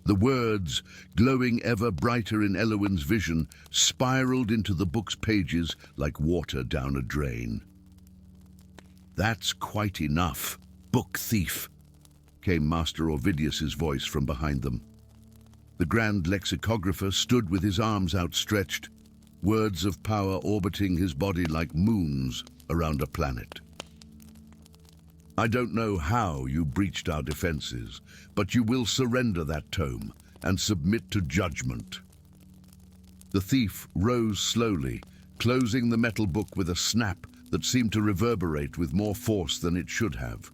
The words, glowing ever brighter in Elowen's vision, spiraled into the book's pages like water down a drain. "That's quite enough, book thief," came Master Ovidius's voice from behind them. The Grand Lexicographer stood with his arms outstretched, words of power orbiting his body like moons around a planet. "I don't know how you breached our defenses, but you will surrender that tome and submit to judgment." The thief rose slowly, closing the metal book with a snap that seemed to reverberate with more force than it should have.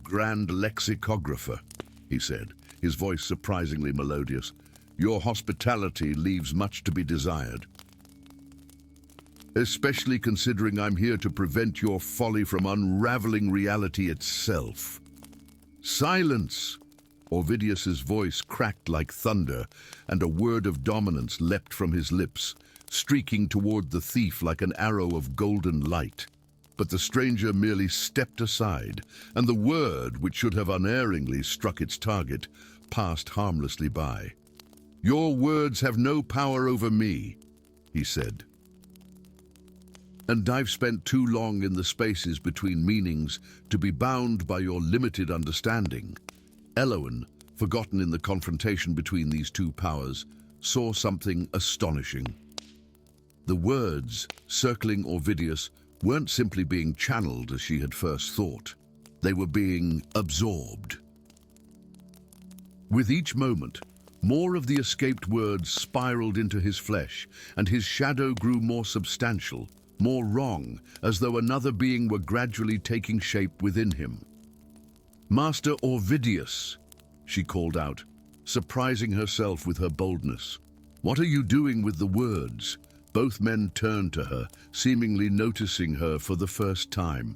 "Grand Lexicographer," he said, his voice surprisingly melodious, "your hospitality leaves much to be desired. Especially considering I'm here to prevent your folly from unraveling reality itself." "Silence!" Ovidius's voice cracked like thunder, and a word of dominance leapt from his lips, streaking toward the thief like an arrow of golden light. But the stranger merely stepped aside, and the word, which should have unerringly struck its target, passed harmlessly by. "Your words have no power over me," he said. "And I've spent too long in the spaces between meanings to be bound by your limited understanding." Elowen, forgotten in the confrontation between these two powers, saw something astonishing. The words, circling Ovidius, weren't simply being channeled as she had first thought. They were being absorbed. With each moment, more of the escaped words spiraled into his flesh, and his shadow grew more substantial, more wrong, as though another being were gradually taking shape within him. "Master Ovidius," she called out, surprising herself with her boldness. "What are you doing with the words?" Both men turned to her, seemingly noticing her for the first time.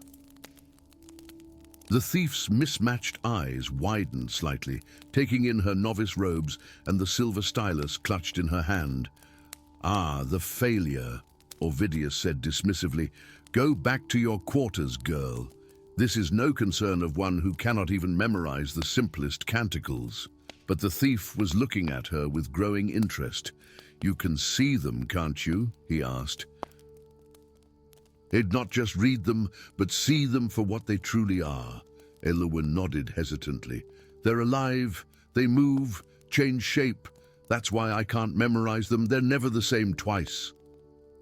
The thief's mismatched eyes widened slightly, taking in her novice robes and the silver stylus clutched in her hand. "Ah, the failure," Ovidius said dismissively. "Go back to your quarters, girl. This is no concern of one who cannot even memorize the simplest canticles." But the thief was looking at her with growing interest. "You can see them, can't you?" he asked. "He'd not just read them, but see them for what they truly are." Elowen nodded hesitantly. "They're alive, they move, change shape. That's why I can't memorize them. They're never the same twice."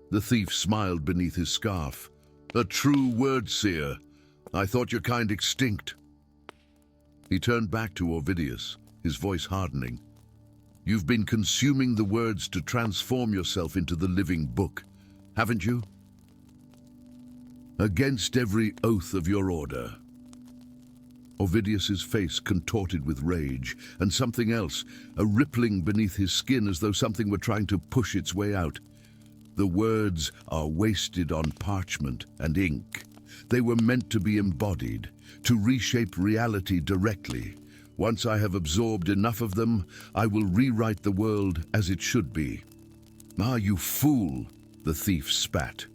The thief smiled beneath his scarf. "A true Word-Seer. I thought your kind extinct." He turned back to Ovidius, his voice hardening. "You've been consuming the words to transform yourself into the living book, haven't you? Against every oath of your order." Ovidius's face contorted with rage, and something else, a rippling beneath his skin as though something were trying to push its way out. "The words are wasted on parchment and ink. They were meant to be embodied, to reshape reality directly. Once I have absorbed enough of them, I will rewrite the world as it should be." "Ah, you fool," the thief spat.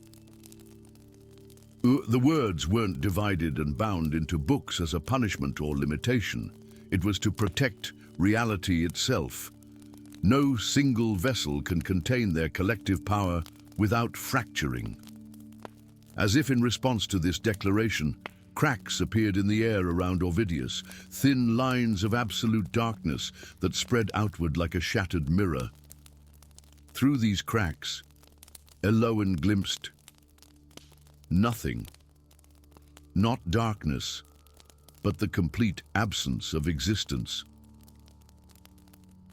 The words weren't divided and bound into books as a punishment or limitation. It was to protect reality itself. No single vessel can contain their collective power without fracturing. As if in response to this declaration, cracks appeared in the air around Ovidius, thin lines of absolute darkness that spread outward like a shattered mirror. Through these cracks, Elowen glimpsed nothing. Not darkness, but the complete absence of existence.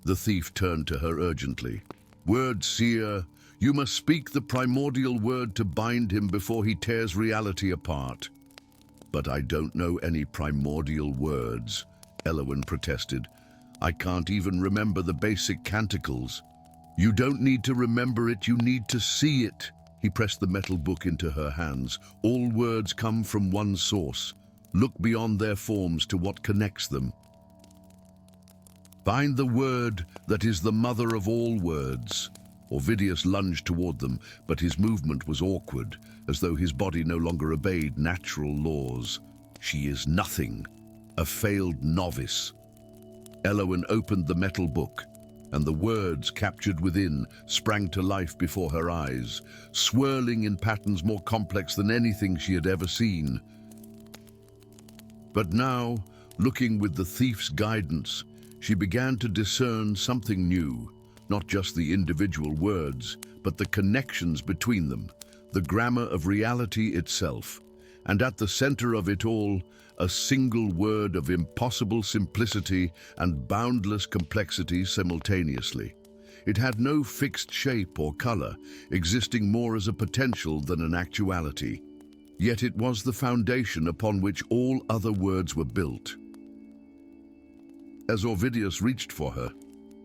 The thief turned to her urgently. "Word-Seer, you must speak the primordial word to bind him before he tears reality apart." "But I don't know any primordial words," Elowen protested. "I can't even remember the basic canticles." "You don't need to remember it, you need to see it." He pressed the metal book into her hands. "All words come from one source. Look beyond their forms to what connects them. Find the word that is the mother of all words." Ovidius lunged toward them, but his movement was awkward, as though his body no longer obeyed natural laws. "She is nothing, a failed novice." Elowen opened the metal book, and the words captured within sprang to life before her eyes, swirling in patterns more complex than anything she had ever seen. But now, looking with the thief's guidance, she began to discern something new, not just the individual words, but the connections between them, the grammar of reality itself, and at the center of it all, a single word of impossible simplicity and boundless complexity simultaneously. It had no fixed shape or color, existing more as a potential than an actuality. Yet it was the foundation upon which all other words were built. As Ovidius reached for her,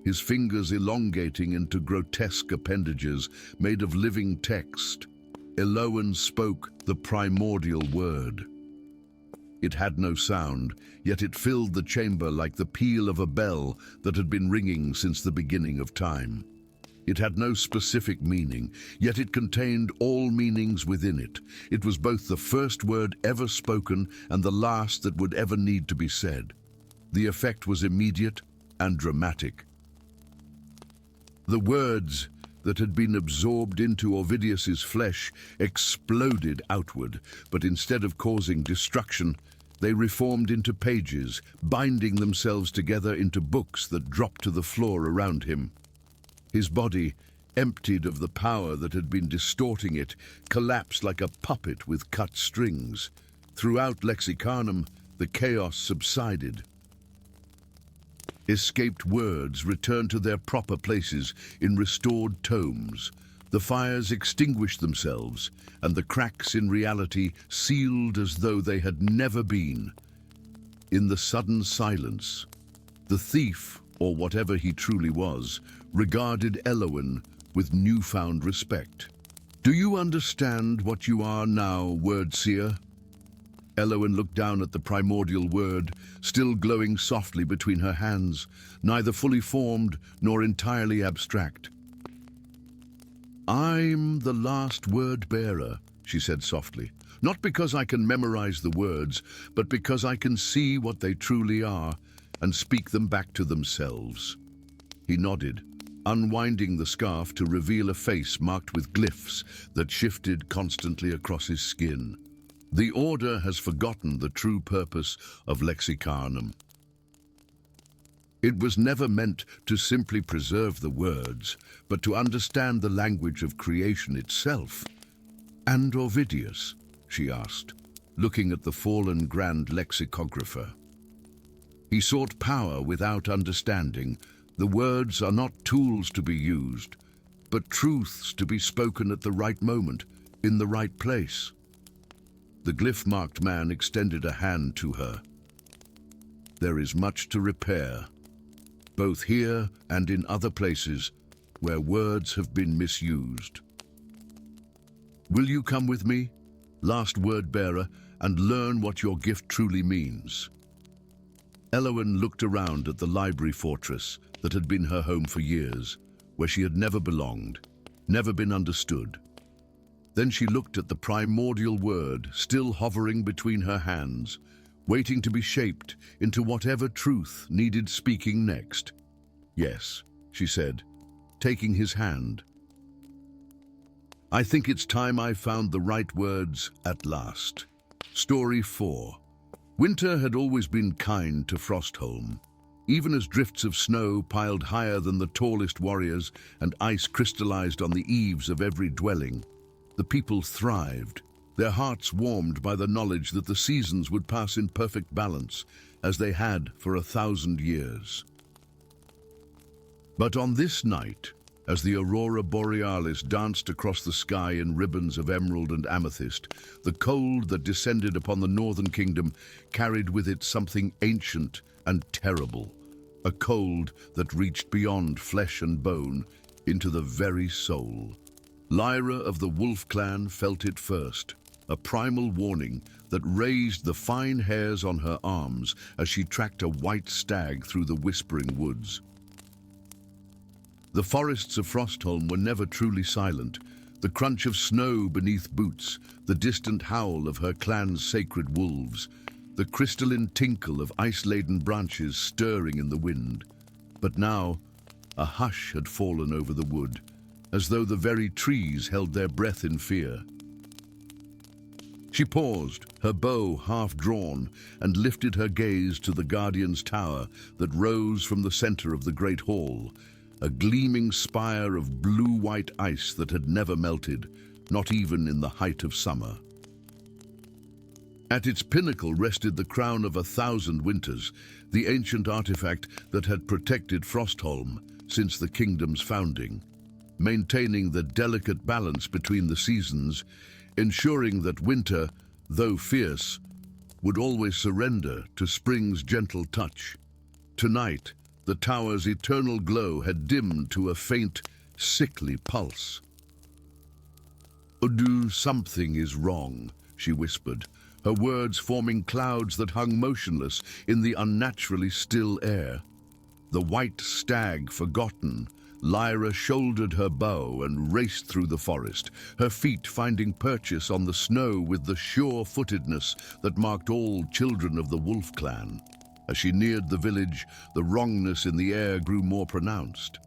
his fingers elongating into grotesque appendages made of living text, Elowen spoke the primordial word. It had no sound, yet it filled the chamber like the peal of a bell that had been ringing since the beginning of time. It had no specific meaning, yet it contained all meanings within it. It was both the first word ever spoken and the last that would ever need to be said. The effect was immediate and dramatic. The words that had been absorbed into Ovidius's flesh exploded outward, but instead of causing destruction, they reformed into pages, binding themselves together into books that dropped to the floor around him. His body, emptied of the power that had been distorting it, collapsed like a puppet with cut strings. Throughout Lexicanum, the chaos subsided. Escaped words returned to their proper places in restored tomes. The fires extinguished themselves, and the cracks in reality sealed as though they had never been. In the sudden silence, the thief, or whatever he truly was, regarded Elowen with newfound respect. "Do you understand what you are now, Word-Seer?" Elowen looked down at the primordial word, still glowing softly between her hands, neither fully formed nor entirely abstract. "I'm the last word-bearer," she said softly, "not because I can memorize the words, but because I can see what they truly are and speak them back to themselves." He nodded, unwinding the scarf to reveal a face marked with glyphs that shifted constantly across his skin. The Order has forgotten the true purpose of Lexicanum. It was never meant to simply preserve the words, but to understand the language of creation itself. "And Ovidius?" she asked, looking at the fallen grand lexicographer. "He sought power without understanding. The words are not tools to be used, but truths to be spoken at the right moment, in the right place." The glyph-marked man extended a hand to her. "There is much to repair, both here and in other places where words have been misused. Will you come with me, last word-bearer, and learn what your gift truly means?" Elowen looked around at the library fortress that had been her home for years, where she had never belonged, never been understood. Then she looked at the primordial word still hovering between her hands, waiting to be shaped into whatever truth needed speaking next. "Yes," she said, taking his hand. "I think it's time I found the right words at last." Story 4. Winter had always been kind to Frostholm. Even as drifts of snow piled higher than the tallest warriors and ice crystallized on the eaves of every dwelling, the people thrived, their hearts warmed by the knowledge that the seasons would pass in perfect balance, as they had for 1,000 years. But on this night, as the aurora borealis danced across the sky in ribbons of emerald and amethyst, the cold that descended upon the northern kingdom carried with it something ancient and terrible, a cold that reached beyond flesh and bone into the very soul. Lyra of the Wolf Clan felt it first, a primal warning that raised the fine hairs on her arms as she tracked a white stag through the whispering woods. The forests of Frostholm were never truly silent. The crunch of snow beneath boots, the distant howl of her clan's sacred wolves, the crystalline tinkle of ice-laden branches stirring in the wind. But now, a hush had fallen over the wood, as though the very trees held their breath in fear. She paused, her bow half drawn, and lifted her gaze to the Guardian's tower that rose from the center of the great hall, a gleaming spire of blue-white ice that had never melted, not even in the height of summer. At its pinnacle rested the crown of 1,000 winters, the ancient artifact that had protected Frostholm since the kingdom's founding, maintaining the delicate balance between the seasons, ensuring that winter, though fierce, would always surrender to spring's gentle touch. Tonight, the tower's eternal glow had dimmed to a faint, sickly pulse. "Udu, something is wrong," she whispered, her words forming clouds that hung motionless in the unnaturally still air. The white stag forgotten, Lyra shouldered her bow and raced through the forest, her feet finding purchase on the snow with the sure-footedness that marked all children of the wolf clan. As she neared the village, the wrongness in the air grew more pronounced.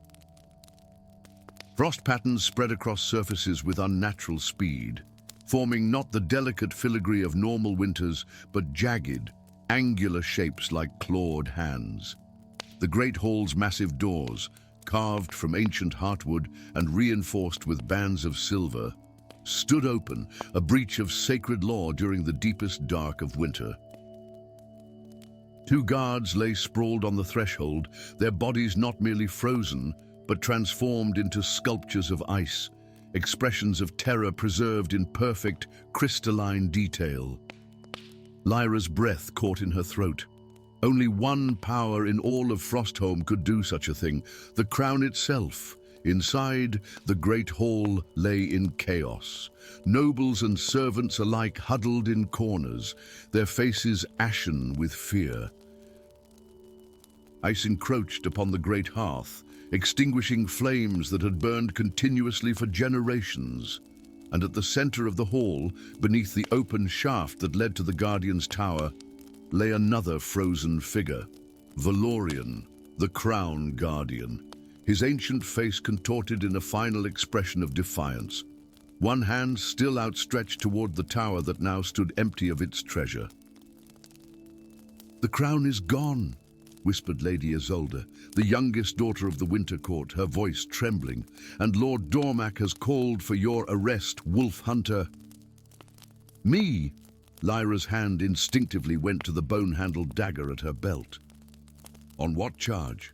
Frost patterns spread across surfaces with unnatural speed, forming not the delicate filigree of normal winters, but jagged, angular shapes like clawed hands. The great hall's massive doors, carved from ancient heartwood and reinforced with bands of silver, stood open, a breach of sacred law during the deepest dark of winter. 2 guards lay sprawled on the threshold, their bodies not merely frozen, but transformed into sculptures of ice, expressions of terror preserved in perfect, crystalline detail. Lyra's breath caught in her throat. Only one power in all of Frostholm could do such a thing, the crown itself. Inside, the great hall lay in chaos. Nobles and servants alike huddled in corners, their faces ashen with fear. Ice encroached upon the great hearth, extinguishing flames that had burned continuously for generations. And at the center of the hall, beneath the open shaft that led to the Guardian's tower, lay another frozen figure, Valorian, the Crown Guardian, his ancient face contorted in a final expression of defiance, one hand still outstretched toward the tower that now stood empty of its treasure. "The crown is gone," whispered Lady Isolde, the youngest daughter of the Winter Court, her voice trembling, "and Lord Dormac has called for your arrest, wolf hunter." "Me?" Lyra's hand instinctively went to the bone-handled dagger at her belt. "On what charge?"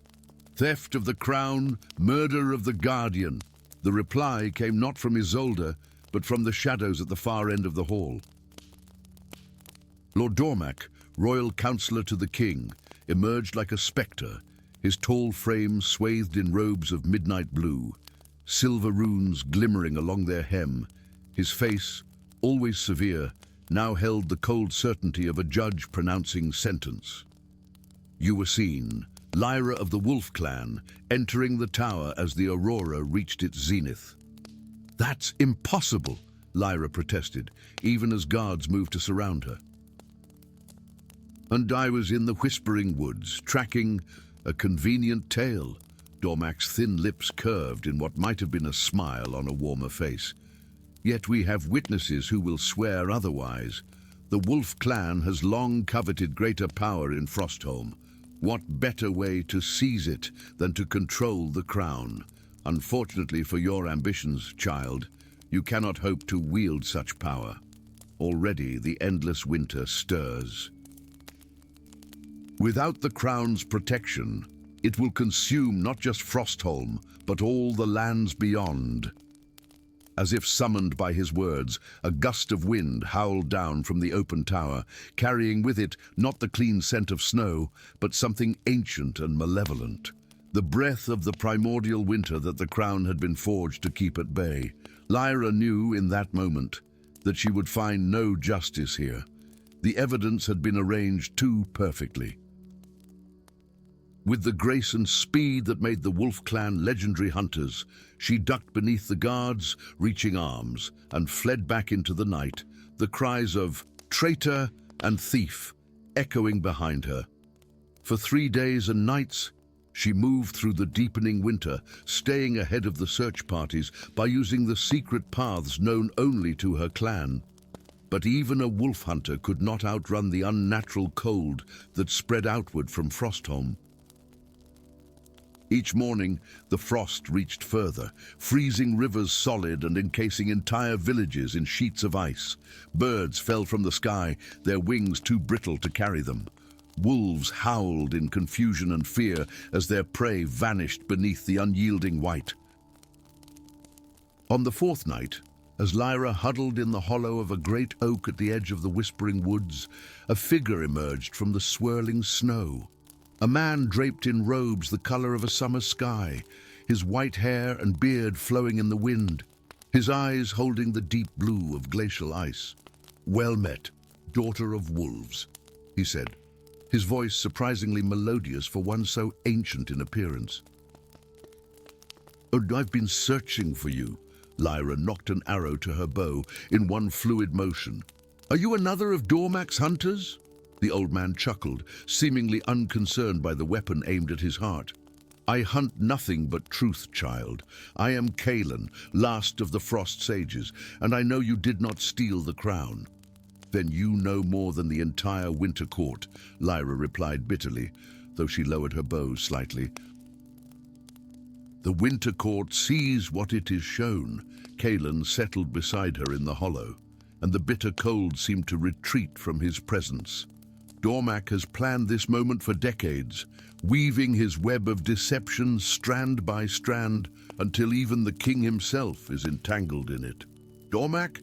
"Theft of the crown, murder of the Guardian." The reply came not from Isolde, but from the shadows at the far end of the hall. Lord Dormac, royal counsellor to the king, emerged like a spectre, his tall frame swathed in robes of midnight blue, silver runes glimmering along their hem. His face, always severe, now held the cold certainty of a judge pronouncing sentence. "You were seen, Lyra of the Wolf Clan, entering the tower as the aurora reached its zenith." "That's impossible," Lyra protested, even as guards moved to surround her. "And I was in the Whispering Woods, tracking a convenient tale." Dormac's thin lips curved in what might have been a smile on a warmer face. "Yet we have witnesses who will swear otherwise. The Wolf Clan has long coveted greater power in Frostholm. What better way to seize it than to control the crown? Unfortunately for your ambitions, child, you cannot hope to wield such power. Already the endless winter stirs. Without the crown's protection, it will consume not just Frostholm, but all the lands beyond." As if summoned by his words, a gust of wind howled down from the open tower, carrying with it not the clean scent of snow, but something ancient and malevolent. The breath of the primordial winter that the crown had been forged to keep at bay. Lyra knew in that moment that she would find no justice here. The evidence had been arranged too perfectly. With the grace and speed that made the Wolf Clan legendary hunters, she ducked beneath the guards' reaching arms and fled back into the night, the cries of "traitor" and "thief" echoing behind her. For 3 days and nights, she moved through the deepening winter, staying ahead of the search parties by using the secret paths known only to her clan. But even a wolf hunter could not outrun the unnatural cold that spread outward from Frostholm. Each morning, the frost reached further, freezing rivers solid and encasing entire villages in sheets of ice. Birds fell from the sky, their wings too brittle to carry them. Wolves howled in confusion and fear as their prey vanished beneath the unyielding white. On the 4th night, as Lyra huddled in the hollow of a great oak at the edge of the whispering woods, a figure emerged from the swirling snow. A man draped in robes the color of a summer sky, his white hair and beard flowing in the wind, his eyes holding the deep blue of glacial ice. "Well met, daughter of wolves," he said, his voice surprisingly melodious for one so ancient in appearance. "Oh, I've been searching for you." Lyra knocked an arrow to her bow in one fluid motion. "Are you another of Dormak's hunters?" The old man chuckled, seemingly unconcerned by the weapon aimed at his heart. "I hunt nothing but truth, child. I am Kaelin, last of the Frost Sages, and I know you did not steal the crown." "Then you know more than the entire Winter Court," Lyra replied bitterly, though she lowered her bow slightly. "The Winter Court sees what it is shown." Kaelin settled beside her in the hollow, and the bitter cold seemed to retreat from his presence. "Dormak has planned this moment for decades, weaving his web of deception strand by strand until even the king himself is entangled in it." "Dormak?"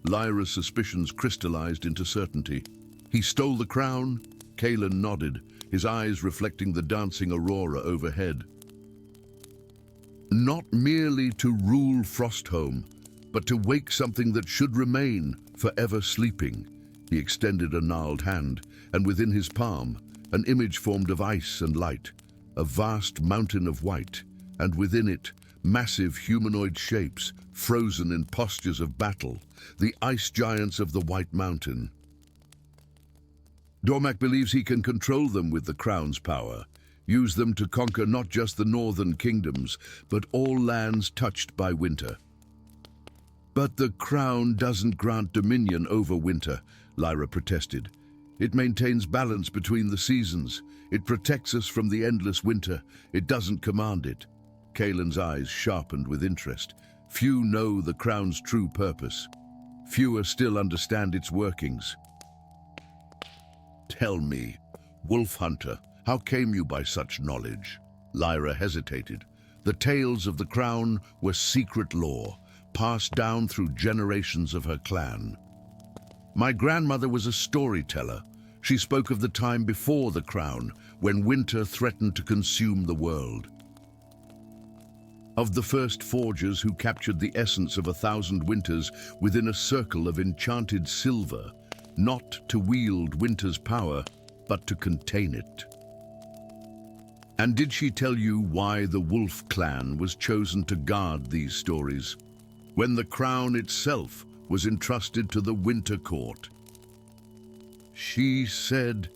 Lyra's suspicions crystallized into certainty. "He stole the crown?" Kaelin nodded, his eyes reflecting the dancing aurora overhead. "Not merely to rule Frostholm, but to wake something that should remain forever sleeping." He extended a gnarled hand, and within his palm, an image formed of ice and light, a vast mountain of white, and within it, massive humanoid shapes, frozen in postures of battle, the ice giants of the White Mountain. Dormak believes he can control them with the crown's power, use them to conquer not just the northern kingdoms, but all lands touched by winter. "But the crown doesn't grant dominion over winter," Lyra protested. "It maintains balance between the seasons. It protects us from the endless winter. It doesn't command it." Kaelin's eyes sharpened with interest. "Few know the crown's true purpose. Fewer still understand its workings." "Tell me, Wolf Hunter, how came you by such knowledge?" Lyra hesitated. The tales of the crown were secret lore, passed down through generations of her clan. "My grandmother was a storyteller. She spoke of the time before the crown, when winter threatened to consume the world. Of the first forgers who captured the essence of 1,000 winters within a circle of enchanted silver, not to wield winter's power, but to contain it." "And did she tell you why the Wolf clan was chosen to guard these stories, when the crown itself was entrusted to the Winter Court?" "She said..."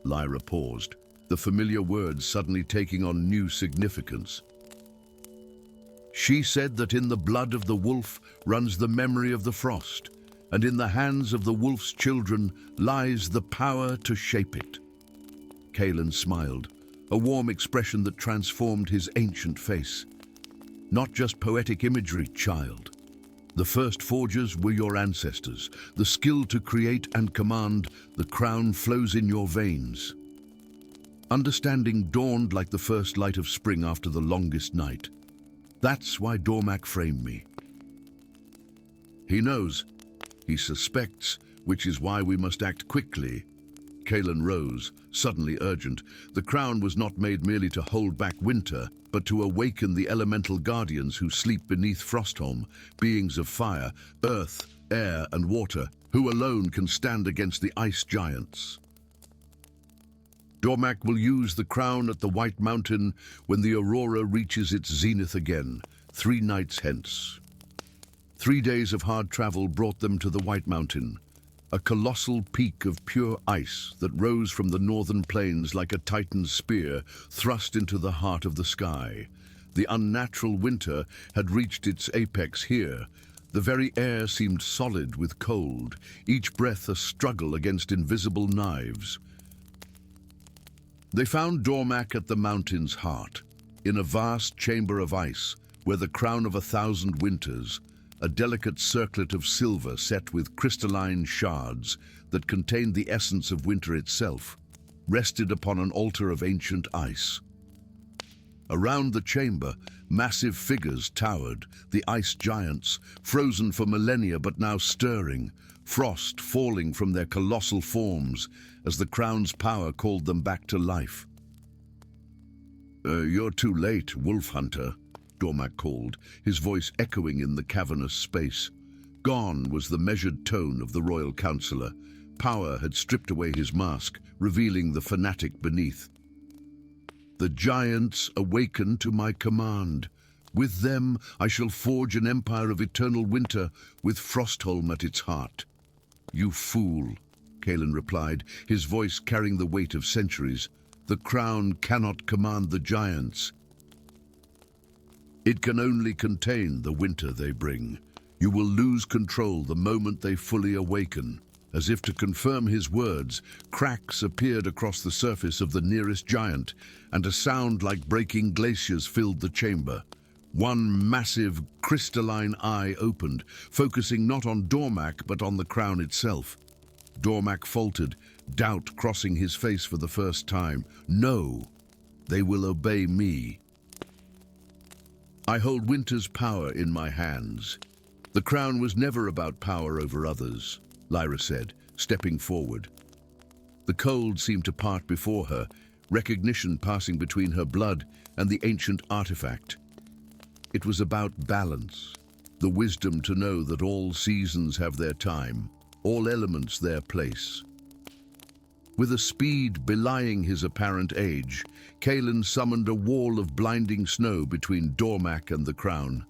Lyra paused, the familiar words suddenly taking on new significance. "She said that in the blood of the wolf runs the memory of the frost, and in the hands of the wolf's children lies the power to shape it." Kaelin smiled, a warm expression that transformed his ancient face. "Not just poetic imagery, child. The first forgers were your ancestors. The skill to create and command the crown flows in your veins." Understanding dawned like the first light of spring after the longest night. "That's why Dormak framed me. He knows. He suspects, which is why we must act quickly." Kaelin rose, suddenly urgent. The crown was not made merely to hold back winter, but to awaken the elemental guardians who sleep beneath Frostholm, beings of fire, earth, air, and water, who alone can stand against the ice giants. Dormak will use the crown at the White Mountain when the aurora reaches its zenith again, 3 nights hence. 3 days of hard travel brought them to the White Mountain, a colossal peak of pure ice that rose from the northern plains like a titan's spear thrust into the heart of the sky. The unnatural winter had reached its apex here. The very air seemed solid with cold, each breath a struggle against invisible knives. They found Dormac at the mountain's heart, in a vast chamber of ice, where the crown of 1,000 winters, a delicate circlet of silver set with crystalline shards that contained the essence of winter itself, rested upon an altar of ancient ice. Around the chamber, massive figures towered, the ice giants, frozen for millennia but now stirring, frost falling from their colossal forms as the crown's power called them back to life. You're too late, Wolf Hunter," Dormac called, his voice echoing in the cavernous space. Gone was the measured tone of the royal counselor. Power had stripped away his mask, revealing the fanatic beneath. "The giants awaken to my command. With them I shall forge an empire of eternal winter with Frostholm at its heart." "You fool," Kalen replied, his voice carrying the weight of centuries. "The crown cannot command the giants. It can only contain the winter they bring. You will lose control the moment they fully awaken." As if to confirm his words, cracks appeared across the surface of the nearest giant, and a sound like breaking glaciers filled the chamber. One massive, crystalline eye opened, focusing not on Dormac but on the crown itself. Dormac faltered, doubt crossing his face for the first time. "No, they will obey me. I hold winter's power in my hands." "The crown was never about power over others," Lyra said, stepping forward. The cold seemed to part before her, recognition passing between her blood and the ancient artifact. It was about balance, the wisdom to know that all seasons have their time, all elements their place. With a speed belying his apparent age, Kalen summoned a wall of blinding snow between Dormac and the crown.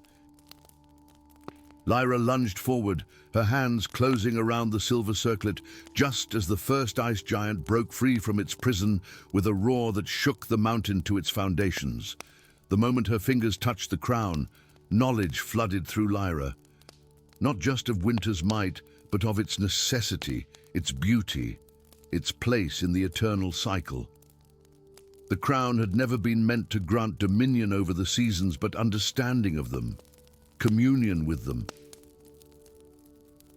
Lyra lunged forward, her hands closing around the silver circlet, just as the first ice giant broke free from its prison with a roar that shook the mountain to its foundations. The moment her fingers touched the crown, knowledge flooded through Lyra, not just of winter's might, but of its necessity, its beauty, its place in the eternal cycle. The crown had never been meant to grant dominion over the seasons, but understanding of them, communion with them.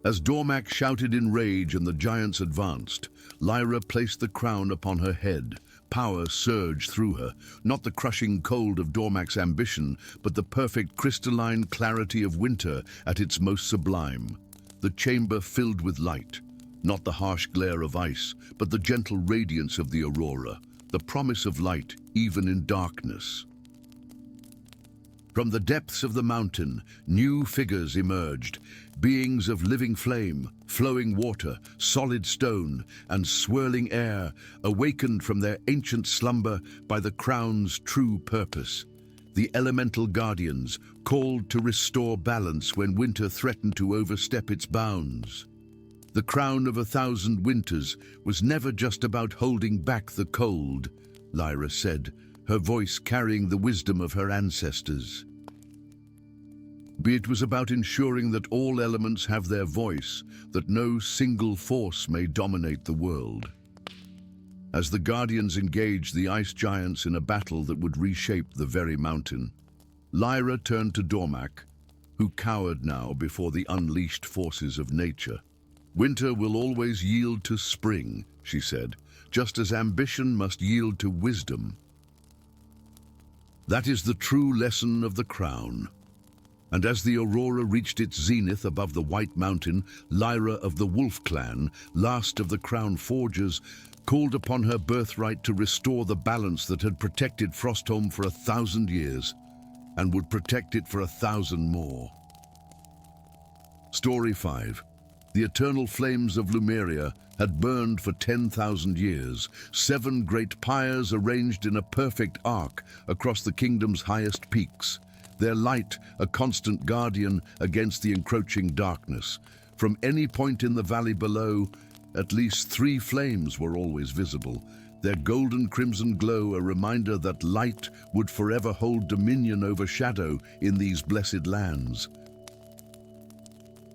As Dormac shouted in rage and the giants advanced, Lyra placed the crown upon her head. Power surged through her, not the crushing cold of Dormac's ambition, but the perfect crystalline clarity of winter at its most sublime. The chamber filled with light, not the harsh glare of ice, but the gentle radiance of the aurora, the promise of light even in darkness. From the depths of the mountain, new figures emerged, beings of living flame, flowing water, solid stone, and swirling air, awakened from their ancient slumber by the crown's true purpose. The elemental guardians, called to restore balance when winter threatened to overstep its bounds. The crown of 1,000 winters was never just about holding back the cold, Lyra said, her voice carrying the wisdom of her ancestors. It was about ensuring that all elements have their voice, that no single force may dominate the world. As the Guardians engaged the ice giants in a battle that would reshape the very mountain, Lyra turned to Dormac, who cowered now before the unleashed forces of nature. "Winter will always yield to spring," she said, "just as ambition must yield to wisdom. That is the true lesson of the crown." And as the aurora reached its zenith above the White Mountain, Lyra of the Wolf Clan, last of the Crown Forgers, called upon her birthright to restore the balance that had protected Frostholm for 1,000 years, and would protect it for 1,000 more. Story 5. The eternal flames of Lumeria had burned for 10,000 years, 7 great pyres arranged in a perfect arc across the kingdom's highest peaks, their light a constant guardian against the encroaching darkness. From any point in the valley below, at least 3 flames were always visible, their golden crimson glow a reminder that light would forever hold dominion over shadow in these blessed lands.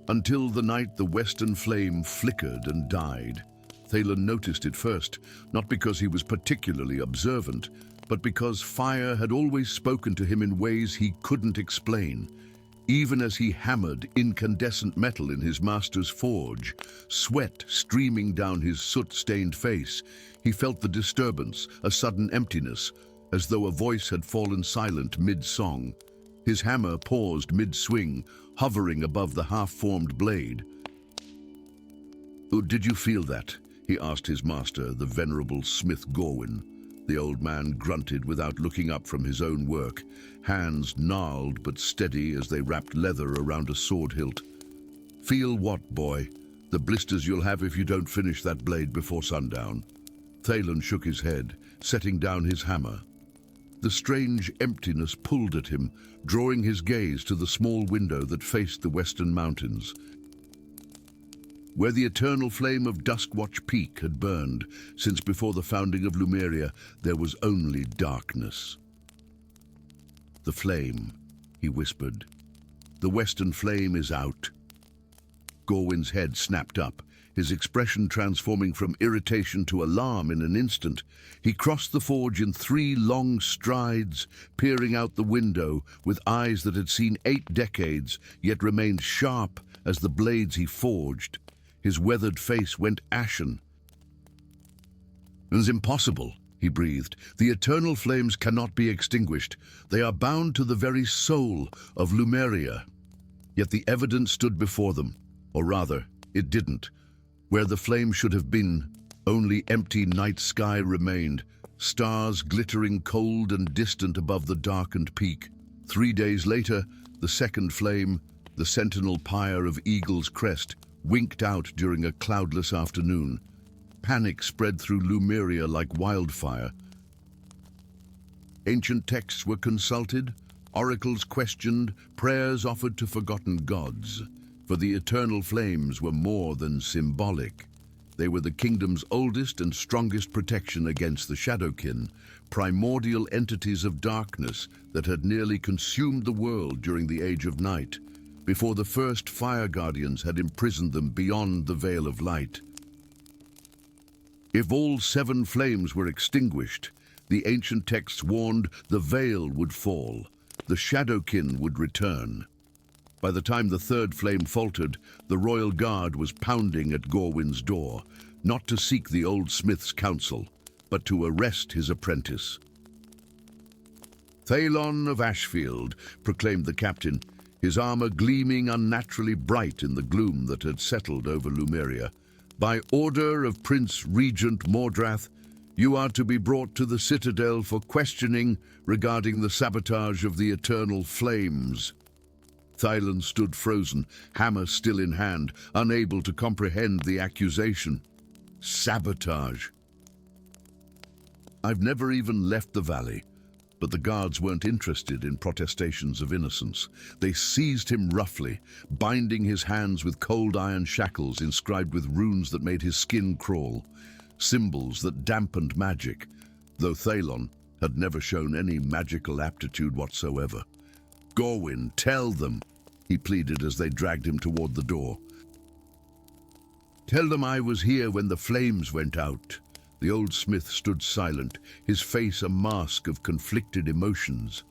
Until the night the western flame flickered and died. Thaylen noticed it first, not because he was particularly observant, but because fire had always spoken to him in ways he couldn't explain. Even as he hammered incandescent metal in his master's forge, sweat streaming down his soot-stained face, he felt the disturbance, a sudden emptiness, as though a voice had fallen silent mid-song. His hammer paused mid-swing, hovering above the half-formed blade. "Oh, did you feel that?" he asked his master, the venerable Smith Gorwin. The old man grunted without looking up from his own work, hands gnarled but steady as they wrapped leather around a sword hilt. "Feel what, boy? The blisters you'll have if you don't finish that blade before sundown." Thaylen shook his head, setting down his hammer. The strange emptiness pulled at him, drawing his gaze to the small window that faced the western mountains. Where the eternal flame of Duskwatch Peak had burned since before the founding of Lumeria, there was only darkness. "The flame," he whispered. "The western flame is out." Gorwin's head snapped up, his expression transforming from irritation to alarm in an instant. He crossed the forge in 3 long strides, peering out the window with eyes that had seen 8 decades, yet remained sharp as the blades he forged. His weathered face went ashen. "It's impossible," he breathed. "The eternal flames cannot be extinguished. They are bound to the very soul of Lumeria." Yet the evidence stood before them, or rather, it didn't. Where the flame should have been, only empty night sky remained, stars glittering cold and distant above the darkened peak. 3 days later, the second flame, the sentinel pyre of Eagle's Crest, winked out during a cloudless afternoon. Panic spread through Lumeria like wildfire. Ancient texts were consulted, oracles questioned, prayers offered to forgotten gods. For the eternal flames were more than symbolic. They were the kingdom's oldest and strongest protection against the Shadowkin, primordial entities of darkness that had nearly consumed the world during the Age of Night, before the first Fire Guardians had imprisoned them beyond the Veil of Light. If all 7 flames were extinguished, the ancient texts warned the veil would fall, the Shadowkin would return. By the time the 3rd flame faltered, the royal guard was pounding at Gorwin's door, not to seek the old smith's counsel, but to arrest his apprentice. "Thalon of Ashfield," proclaimed the captain, his armor gleaming unnaturally bright in the gloom that had settled over Lumeria. "By order of Prince Regent Mordrath, you are to be brought to the Citadel for questioning regarding the sabotage of the eternal flames." Thaylen stood frozen, hammer still in hand, unable to comprehend the accusation. Sabotage. "I've never even left the valley." But the guards weren't interested in protestations of innocence. They seized him roughly, binding his hands with cold iron shackles inscribed with runes that made his skin crawl, symbols that dampened magic, though Thalon had never shown any magical aptitude whatsoever. "Gorwin, tell them," he pleaded as they dragged him toward the door. "Tell them I was here when the flames went out." The old smith stood silent, his face a mask of conflicted emotions.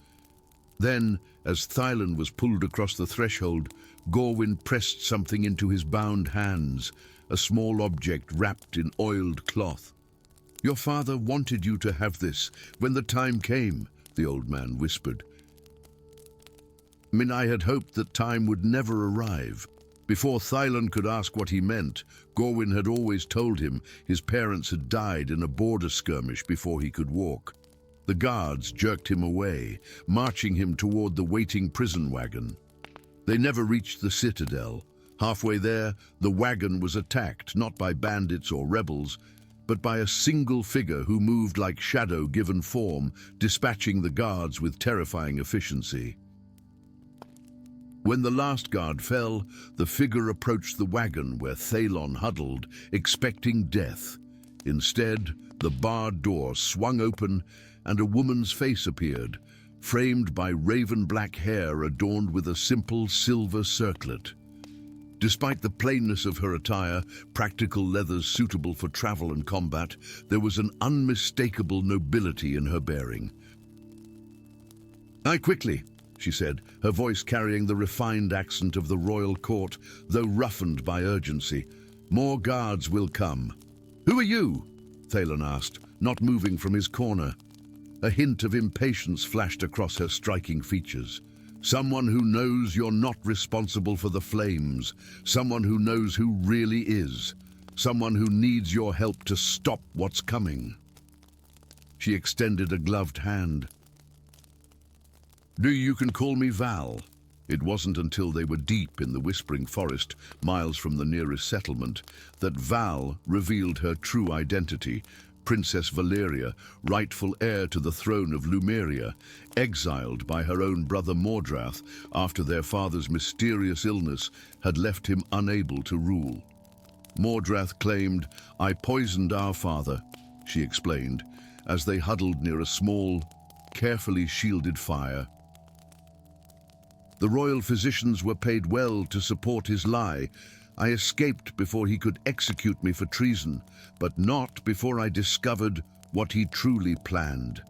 Then, as Thaylen was pulled across the threshold, Gorwin pressed something into his bound hands, a small object wrapped in oiled cloth. "Your father wanted you to have this when the time came," the old man whispered. "I had hoped that time would never arrive." Before Thaylen could ask what he meant, Gorwin had always told him his parents had died in a border skirmish before he could walk. The guards jerked him away, marching him toward the waiting prison wagon. They never reached the citadel. Halfway there, the wagon was attacked, not by bandits or rebels, but by a single figure who moved like shadow given form, dispatching the guards with terrifying efficiency. When the last guard fell, the figure approached the wagon where Thalon huddled, expecting death. Instead, the barred door swung open and a woman's face appeared, framed by raven-black hair adorned with a simple silver circlet. Despite the plainness of her attire, practical leathers suitable for travel and combat, there was an unmistakable nobility in her bearing. "Aye, quickly," she said, her voice carrying the refined accent of the royal court, though roughened by urgency. "More guards will come." "Who are you?" Thalon asked, not moving from his corner. A hint of impatience flashed across her striking features. "Someone who knows you're not responsible for the flames. Someone who knows who really is. Someone who needs your help to stop what's coming." She extended a gloved hand. "You can call me Val." It wasn't until they were deep in the Whispering Forest, miles from the nearest settlement, that Val revealed her true identity. Princess Valeria, rightful heir to the throne of Lumeria, exiled by her own brother Mordrath after their father's mysterious illness had left him unable to rule. Mordrath claimed, "I poisoned our father," she explained, as they huddled near a small, carefully shielded fire. "The royal physicians were paid well to support his lie. I escaped before he could execute me for treason, but not before I discovered what he truly planned."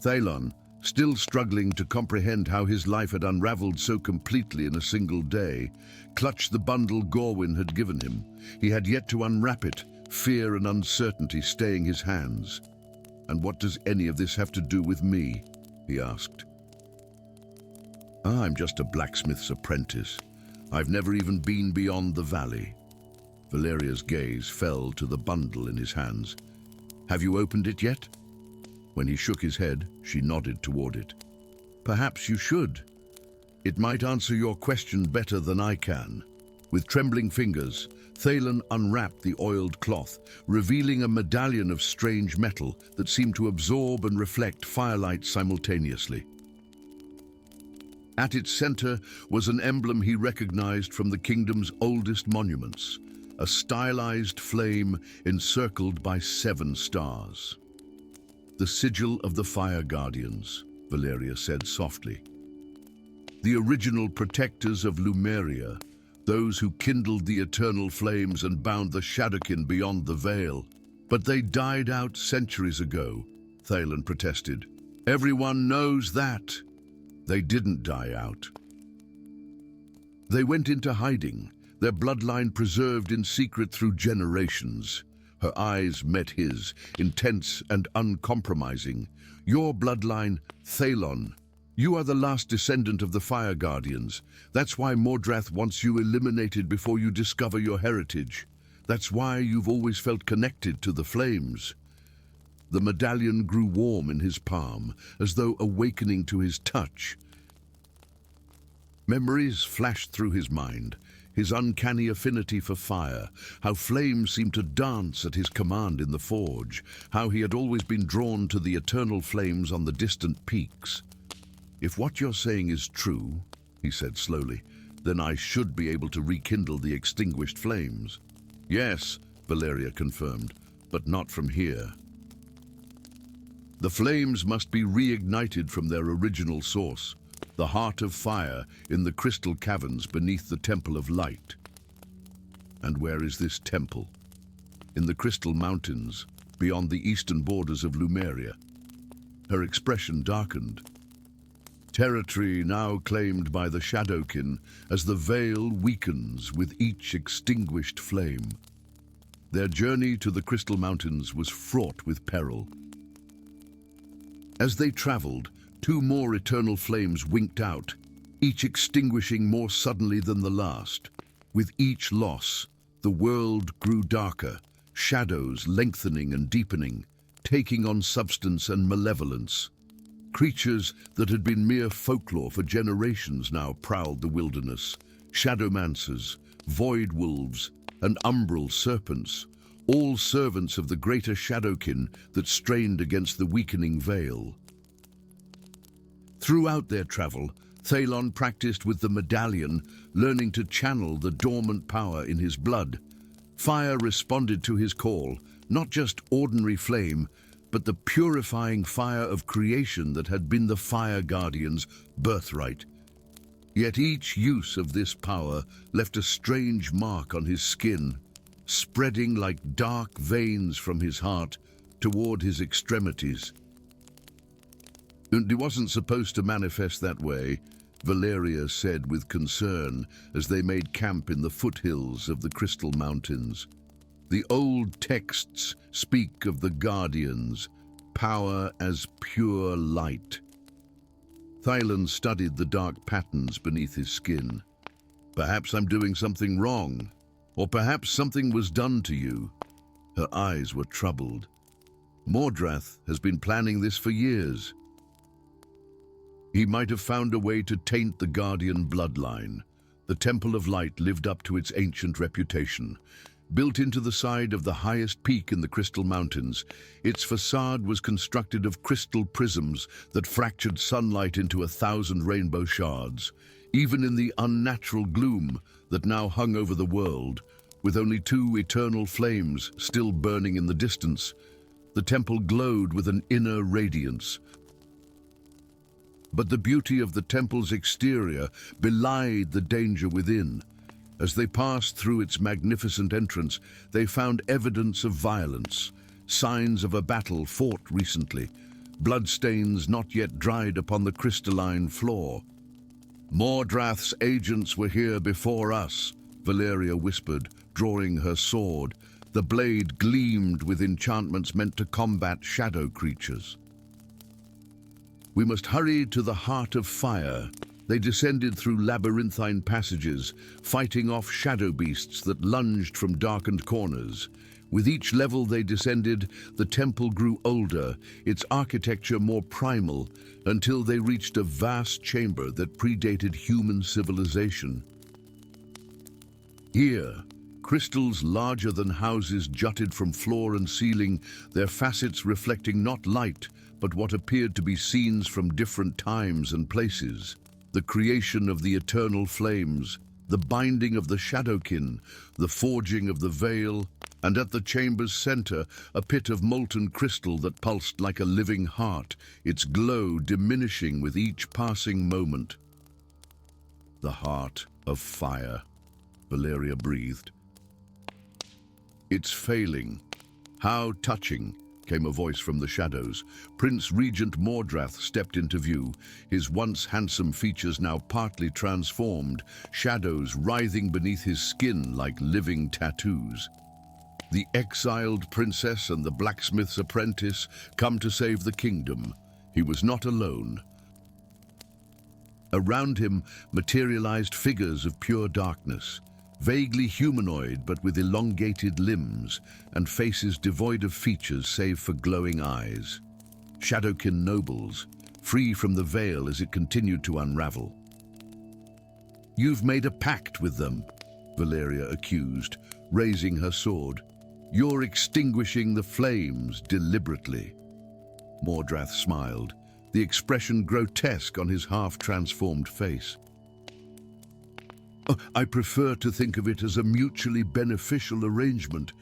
Thalon, still struggling to comprehend how his life had unraveled so completely in a single day, clutched the bundle Gorwyn had given him. He had yet to unwrap it, fear and uncertainty staying his hands. "And what does any of this have to do with me?" he asked. "I'm just a blacksmith's apprentice. I've never even been beyond the valley." Valeria's gaze fell to the bundle in his hands. "Have you opened it yet?" When he shook his head, she nodded toward it. "Perhaps you should. It might answer your question better than I can." With trembling fingers, Thalon unwrapped the oiled cloth, revealing a medallion of strange metal that seemed to absorb and reflect firelight simultaneously. At its center was an emblem he recognized from the kingdom's oldest monuments, a stylized flame encircled by 7 stars. "The sigil of the Fire Guardians," Valeria said softly. "The original protectors of Lumeria, those who kindled the eternal flames and bound the Shadowkin beyond the veil. But they died out centuries ago," Thalon protested. "Everyone knows that. They didn't die out. They went into hiding, their bloodline preserved in secret through generations." Her eyes met his, intense and uncompromising. "Your bloodline, Thalon. You are the last descendant of the Fire Guardians. That's why Mordrath wants you eliminated before you discover your heritage. That's why you've always felt connected to the flames." The medallion grew warm in his palm, as though awakening to his touch. Memories flashed through his mind, his uncanny affinity for fire, how flames seemed to dance at his command in the forge, how he had always been drawn to the eternal flames on the distant peaks. "If what you're saying is true," he said slowly, "then I should be able to rekindle the extinguished flames." "Yes," Valeria confirmed, "but not from here. The flames must be reignited from their original source, the heart of fire in the crystal caverns beneath the Temple of Light." "And where is this temple?" "In the Crystal Mountains, beyond the eastern borders of Lumeria." Her expression darkened. "Territory now claimed by the Shadowkin as the veil weakens with each extinguished flame." Their journey to the Crystal Mountains was fraught with peril. As they traveled, 2 more eternal flames winked out, each extinguishing more suddenly than the last. With each loss, the world grew darker, shadows lengthening and deepening, taking on substance and malevolence. Creatures that had been mere folklore for generations now prowled the wilderness. Shadowmancers, void wolves, and umbral serpents, all servants of the greater Shadowkin that strained against the weakening veil. Throughout their travel, Thalon practiced with the medallion, learning to channel the dormant power in his blood. Fire responded to his call, not just ordinary flame, but the purifying fire of creation that had been the Fire Guardian's birthright. Yet each use of this power left a strange mark on his skin, spreading like dark veins from his heart toward his extremities. "It wasn't supposed to manifest that way," Valeria said with concern as they made camp in the foothills of the Crystal Mountains. "The old texts speak of the Guardians, power as pure light." Thalon studied the dark patterns beneath his skin. "Perhaps I'm doing something wrong, or perhaps something was done to you." Her eyes were troubled. "Mordrath has been planning this for years. He might have found a way to taint the Guardian bloodline." The Temple of Light lived up to its ancient reputation. Built into the side of the highest peak in the Crystal Mountains, its facade was constructed of crystal prisms that fractured sunlight into 1,000 rainbow shards. Even in the unnatural gloom that now hung over the world, with only 2 eternal flames still burning in the distance, the temple glowed with an inner radiance. But the beauty of the temple's exterior belied the danger within. As they passed through its magnificent entrance, they found evidence of violence, signs of a battle fought recently, bloodstains not yet dried upon the crystalline floor. "Mordrath's agents were here before us," Valeria whispered, drawing her sword. The blade gleamed with enchantments meant to combat shadow creatures. "We must hurry to the Heart of Fire." They descended through labyrinthine passages, fighting off shadow beasts that lunged from darkened corners. With each level they descended, the temple grew older, its architecture more primal, until they reached a vast chamber that predated human civilization. Here, crystals larger than houses jutted from floor and ceiling, their facets reflecting not light, but what appeared to be scenes from different times and places. The creation of the eternal flames, the binding of the Shadowkin, the forging of the veil, and at the chamber's center, a pit of molten crystal that pulsed like a living heart, its glow diminishing with each passing moment. "The Heart of Fire," Valeria breathed. "It's failing. How touching," came a voice from the shadows. Prince Regent Mordrath stepped into view, his once handsome features now partly transformed, shadows writhing beneath his skin like living tattoos. The exiled princess and the blacksmith's apprentice come to save the kingdom. He was not alone. Around him materialized figures of pure darkness, vaguely humanoid but with elongated limbs and faces devoid of features save for glowing eyes. Shadowkin nobles, free from the veil as it continued to unravel. "You've made a pact with them," Valeria accused, raising her sword. "You're extinguishing the flames deliberately." Mordrath smiled, the expression grotesque on his half-transformed face. "I prefer to think of it as a mutually beneficial arrangement.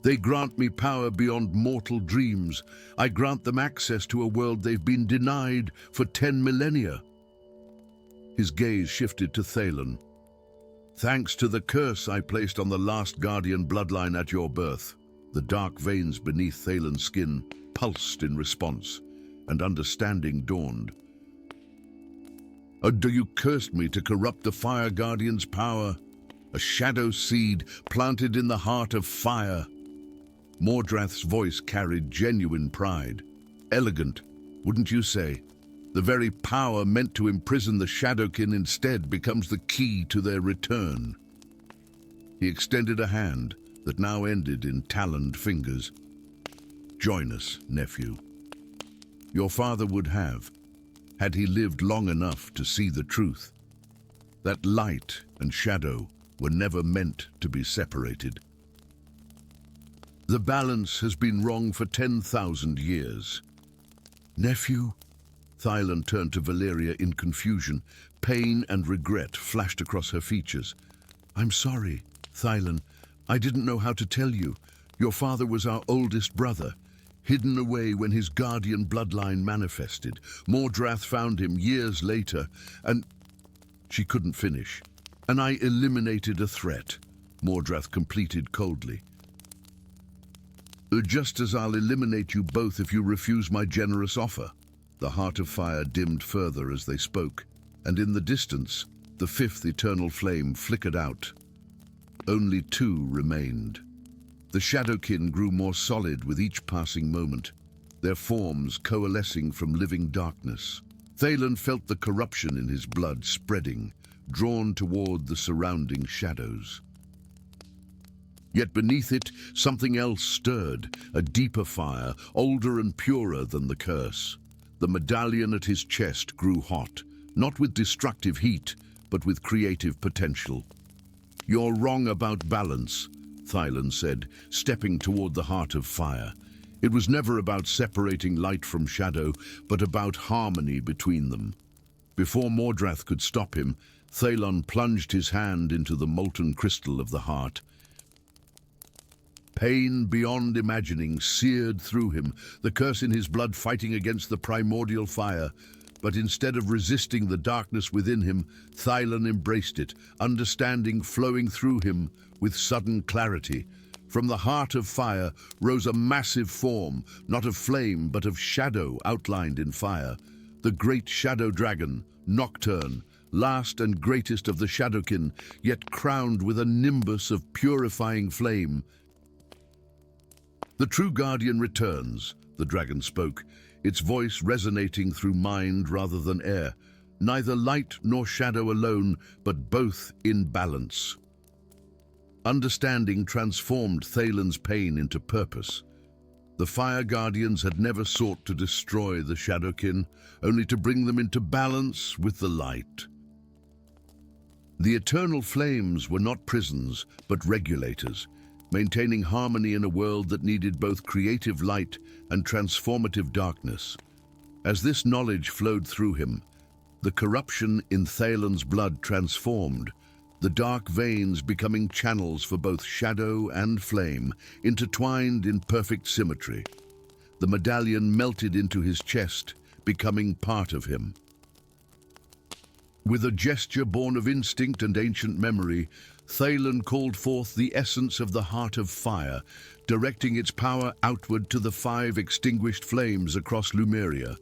They grant me power beyond mortal dreams. I grant them access to a world they've been denied for 10 millennia. His gaze shifted to Thalon. "Thanks to the curse I placed on the last Guardian bloodline at your birth." The dark veins beneath Thalon's skin pulsed in response, and understanding dawned. You cursed me to corrupt the Fire Guardian's power, a shadow seed planted in the heart of fire." Mordrath's voice carried genuine pride. "Elegant, wouldn't you say? The very power meant to imprison the Shadowkin instead becomes the key to their return." He extended a hand that now ended in taloned fingers. "Join us, nephew. Your father would have, had he lived long enough to see the truth, that light and shadow were never meant to be separated. The balance has been wrong for 10,000 years." "Nephew?" Thailand turned to Valeria in confusion. Pain and regret flashed across her features. "I'm sorry, Thailand. I didn't know how to tell you. Your father was our oldest brother, hidden away when his guardian bloodline manifested. Mordrath found him years later, and..." She couldn't finish. "And I eliminated a threat," Mordrath completed coldly. "Just as I'll eliminate you both if you refuse my generous offer." The heart of fire dimmed further as they spoke, and in the distance, the fifth eternal flame flickered out. Only two remained. The Shadowkin grew more solid with each passing moment, their forms coalescing from living darkness. Thailand felt the corruption in his blood spreading, drawn toward the surrounding shadows. Yet beneath it, something else stirred, a deeper fire, older and purer than the curse. The medallion at his chest grew hot, not with destructive heat, but with creative potential. "You're wrong about balance," Thailand said, stepping toward the heart of fire. It was never about separating light from shadow, but about harmony between them. Before Mordrath could stop him, Thailand plunged his hand into the molten crystal of the heart. Pain beyond imagining seared through him, the curse in his blood fighting against the primordial fire. But instead of resisting the darkness within him, Thailand embraced it, understanding flowing through him with sudden clarity. From the heart of fire rose a massive form, not of flame but of shadow outlined in fire. The great shadow dragon, Nocturne, last and greatest of the Shadowkin, yet crowned with a nimbus of purifying flame. "The true guardian returns," the dragon spoke, its voice resonating through mind rather than air. "Neither light nor shadow alone, but both in balance." Understanding transformed Thailand's pain into purpose. The Fire Guardians had never sought to destroy the Shadowkin, only to bring them into balance with the light. The eternal flames were not prisons, but regulators, maintaining harmony in a world that needed both creative light and transformative darkness. As this knowledge flowed through him, the corruption in Thailand's blood transformed, the dark veins becoming channels for both shadow and flame, intertwined in perfect symmetry. The medallion melted into his chest, becoming part of him. With a gesture born of instinct and ancient memory, Thailand called forth the essence of the heart of fire, directing its power outward to the 5 extinguished flames across Lumeria.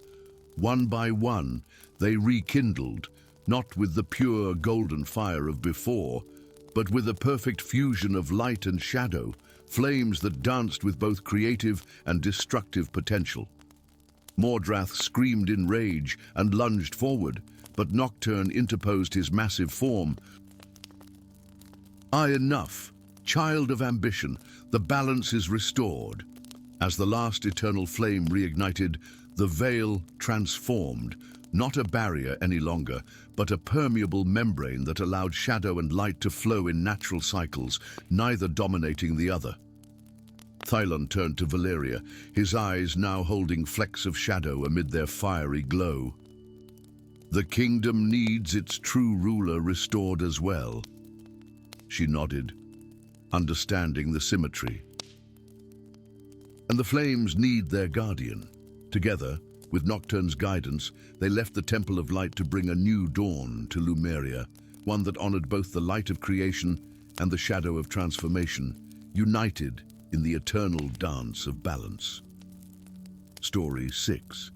One by one, they rekindled, not with the pure golden fire of before, but with a perfect fusion of light and shadow, flames that danced with both creative and destructive potential. Mordrath screamed in rage and lunged forward, but Nocturne interposed his massive form. Enough, child of ambition, the balance is restored." As the last eternal flame reignited, the veil transformed, not a barrier any longer, but a permeable membrane that allowed shadow and light to flow in natural cycles, neither dominating the other. Thailand turned to Valeria, his eyes now holding flecks of shadow amid their fiery glow. "The kingdom needs its true ruler restored as well." She nodded, understanding the symmetry. "And the flames need their guardian." Together, with Nocturne's guidance, they left the Temple of Light to bring a new dawn to Lumeria, one that honored both the light of creation and the shadow of transformation, united in the eternal dance of balance. Story 6.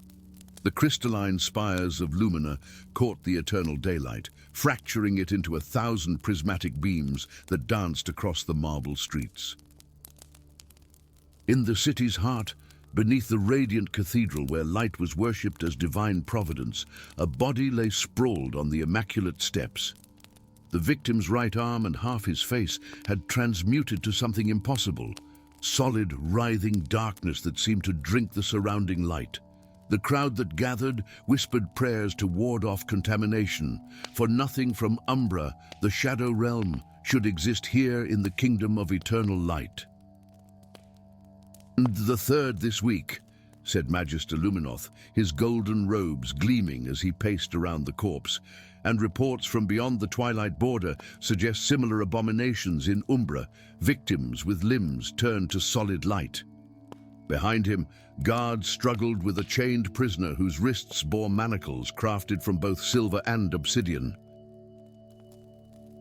The crystalline spires of Lumina caught the eternal daylight, fracturing it into 1,000 prismatic beams that danced across the marble streets. In the city's heart, beneath the radiant cathedral where light was worshipped as divine providence, a body lay sprawled on the immaculate steps. The victim's right arm and half his face had transmuted to something impossible, solid, writhing darkness that seemed to drink the surrounding light. The crowd that gathered whispered prayers to ward off contamination, for nothing from Umbra, the shadow realm, should exist here in the kingdom of eternal light. And the third this week, said Magister Luminoth, his golden robes gleaming as he paced around the corpse, and reports from beyond the Twilight border suggest similar abominations in Umbra, victims with limbs turned to solid light. Behind him, guards struggled with a chained prisoner whose wrists bore manacles crafted from both silver and obsidian.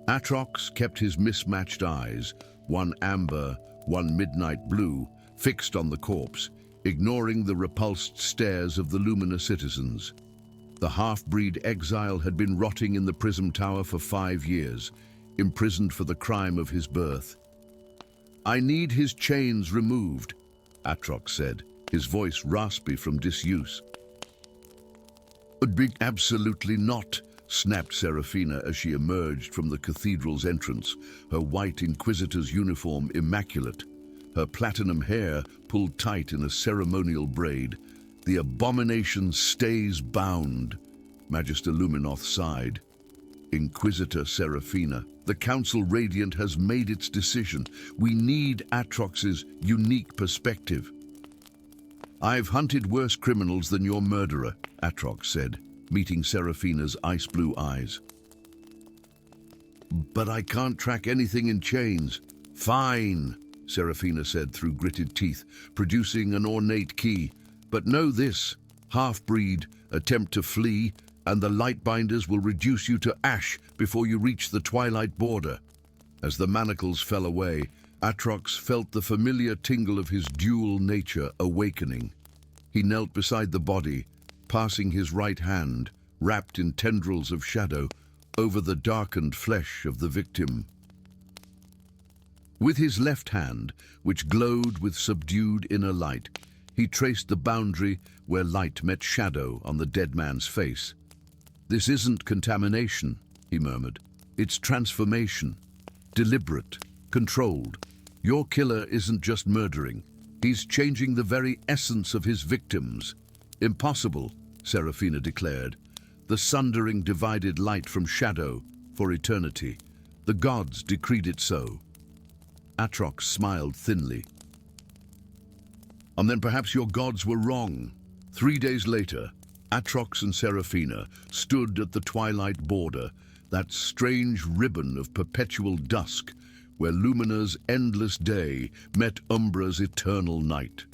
Atrox kept his mismatched eyes, one amber, one midnight blue, fixed on the corpse, ignoring the repulsed stares of the Lumina citizens. The half-breed exile had been rotting in the Prism Tower for 5 years, imprisoned for the crime of his birth. "I need his chains removed," Atrox said, his voice raspy from disuse. "Absolutely not," snapped Seraphina as she emerged from the cathedral's entrance, her white Inquisitor's uniform immaculate, her platinum hair pulled tight in a ceremonial braid. "The abomination stays bound," Magister Luminoth sighed. "Inquisitor Seraphina, the Council Radiant has made its decision. We need Atrox's unique perspective." "I've hunted worse criminals than your murderer," Atrox said, meeting Seraphina's ice-blue eyes. "But I can't track anything in chains." "Fine," Seraphina said through gritted teeth, producing an ornate key. "But know this, half-breed, attempt to flee, and the Lightbinders will reduce you to ash before you reach the Twilight border." As the manacles fell away, Atrox felt the familiar tingle of his dual nature awakening. He knelt beside the body, passing his right hand, wrapped in tendrils of shadow, over the darkened flesh of the victim. With his left hand, which glowed with subdued inner light, he traced the boundary where light met shadow on the dead man's face. "This isn't contamination," he murmured. "It's transformation. Deliberate, controlled. Your killer isn't just murdering. He's changing the very essence of his victims." "Impossible," Seraphina declared. "The sundering divided light from shadow for eternity. The gods decreed it so." Atrox smiled thinly. "And then perhaps your gods were wrong." 3 days later, Atrox and Seraphina stood at the Twilight border, that strange ribbon of perpetual dusk, where Lumina's endless day met Umbra's eternal night.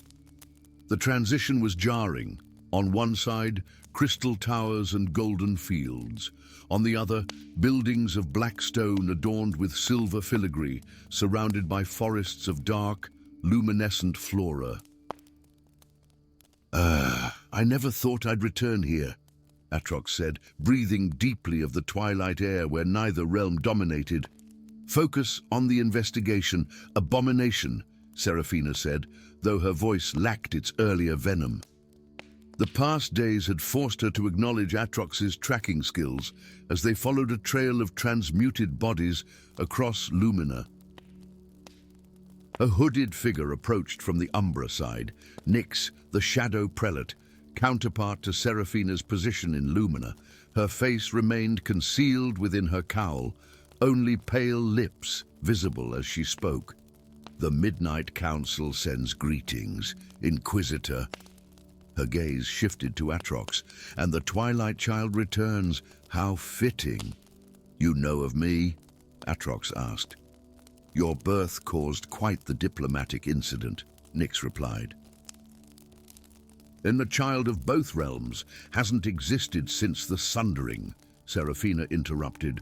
The transition was jarring. On one side, crystal towers and golden fields. On the other, buildings of black stone adorned with silver filigree, surrounded by forests of dark, luminescent flora. "I never thought I'd return here," Atrox said, breathing deeply of the twilight air where neither realm dominated. "Focus on the investigation. Abomination," Seraphina said, though her voice lacked its earlier venom. The past days had forced her to acknowledge Atrox's tracking skills as they followed a trail of transmuted bodies across Lumina. A hooded figure approached from the Umbra side, Nyx, the Shadow Prelate, counterpart to Seraphina's position in Lumina. Her face remained concealed within her cowl, only pale lips visible as she spoke. "The Midnight Council sends greetings, Inquisitor." Her gaze shifted to Atrox, "And the Twilight Child returns. How fitting." "You know of me?" Atrox asked. "Your birth caused quite the diplomatic incident," Nyx replied. "Then the child of both realms hasn't existed since the Sundering," Seraphina interrupted.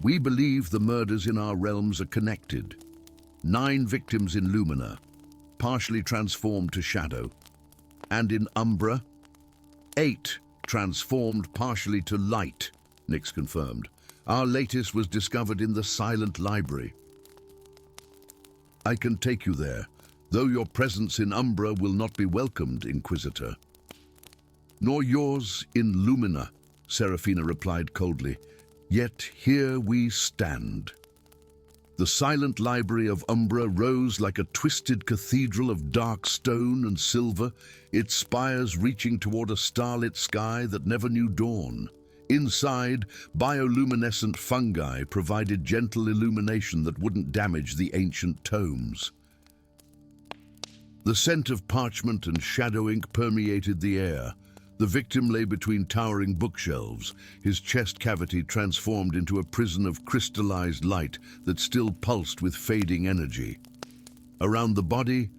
"We believe the murders in our realms are connected. 9 victims in Lumina, partially transformed to shadow. And in Umbra, 8 transformed partially to light," Nyx confirmed. "Our latest was discovered in the Silent Library." "I can take you there, though your presence in Umbra will not be welcomed, Inquisitor." "Nor yours in Lumina," Seraphina replied coldly. "Yet here we stand." The Silent Library of Umbra rose like a twisted cathedral of dark stone and silver, its spires reaching toward a starlit sky that never knew dawn. Inside, bioluminescent fungi provided gentle illumination that wouldn't damage the ancient tomes. The scent of parchment and shadow ink permeated the air. The victim lay between towering bookshelves, his chest cavity transformed into a prison of crystallized light that still pulsed with fading energy. Around the body,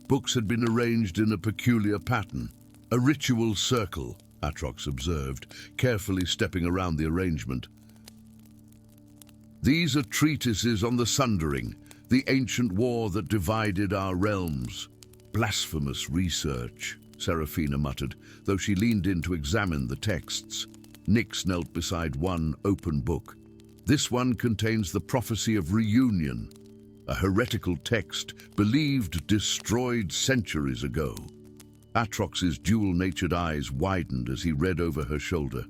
books had been arranged in a peculiar pattern. A ritual circle, Atrox observed, carefully stepping around the arrangement. These are treatises on the Sundering, the ancient war that divided our realms. Blasphemous research, Seraphina muttered, though she leaned in to examine the texts. Nyx knelt beside one open book. This one contains the prophecy of reunion, a heretical text believed destroyed centuries ago. Atrox's dual-natured eyes widened as he read over her shoulder.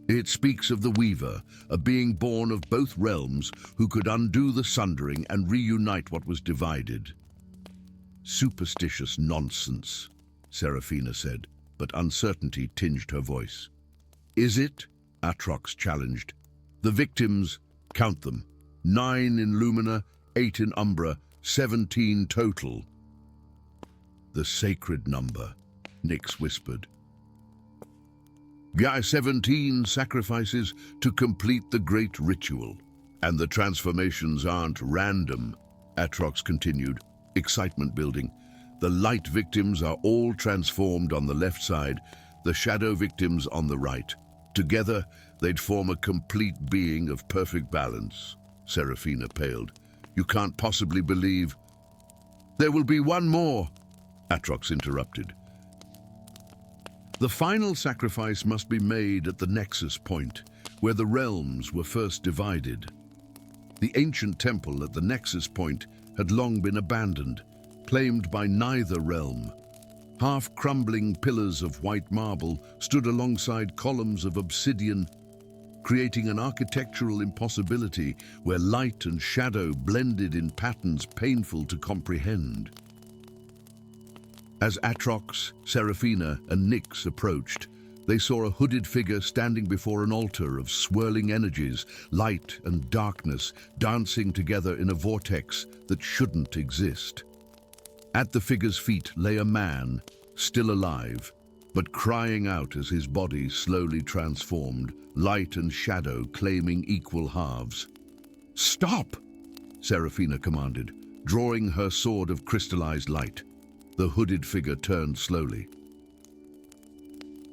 It speaks of the Weaver, a being born of both realms who could undo the Sundering and reunite what was divided. Superstitious nonsense, Seraphina said, but uncertainty tinged her voice. Is it? Atrox challenged. The victims, count them. 9 in Lumina, 8 in Umbra, 17 total. The sacred number, Nyx whispered. 17 sacrifices to complete the great ritual. And the transformations aren't random, Atrox continued, excitement building. The light victims are all transformed on the left side, the shadow victims on the right. Together, they'd form a complete being of perfect balance. Seraphina paled. You can't possibly believe... There will be one more, Atrox interrupted. The final sacrifice must be made at the nexus point, where the realms were first divided. The ancient temple at the nexus point had long been abandoned, claimed by neither realm. Half-crumbling pillars of white marble stood alongside columns of obsidian, creating an architectural impossibility where light and shadow blended in patterns painful to comprehend. As Atrox, Seraphina, and Nyx approached, they saw a hooded figure standing before an altar of swirling energies, light and darkness, dancing together in a vortex that shouldn't exist. At the figure's feet lay a man, still alive, but crying out as his body slowly transformed, light and shadow claiming equal halves. "Stop!" Seraphina commanded, drawing her sword of crystallized light. The hooded figure turned slowly.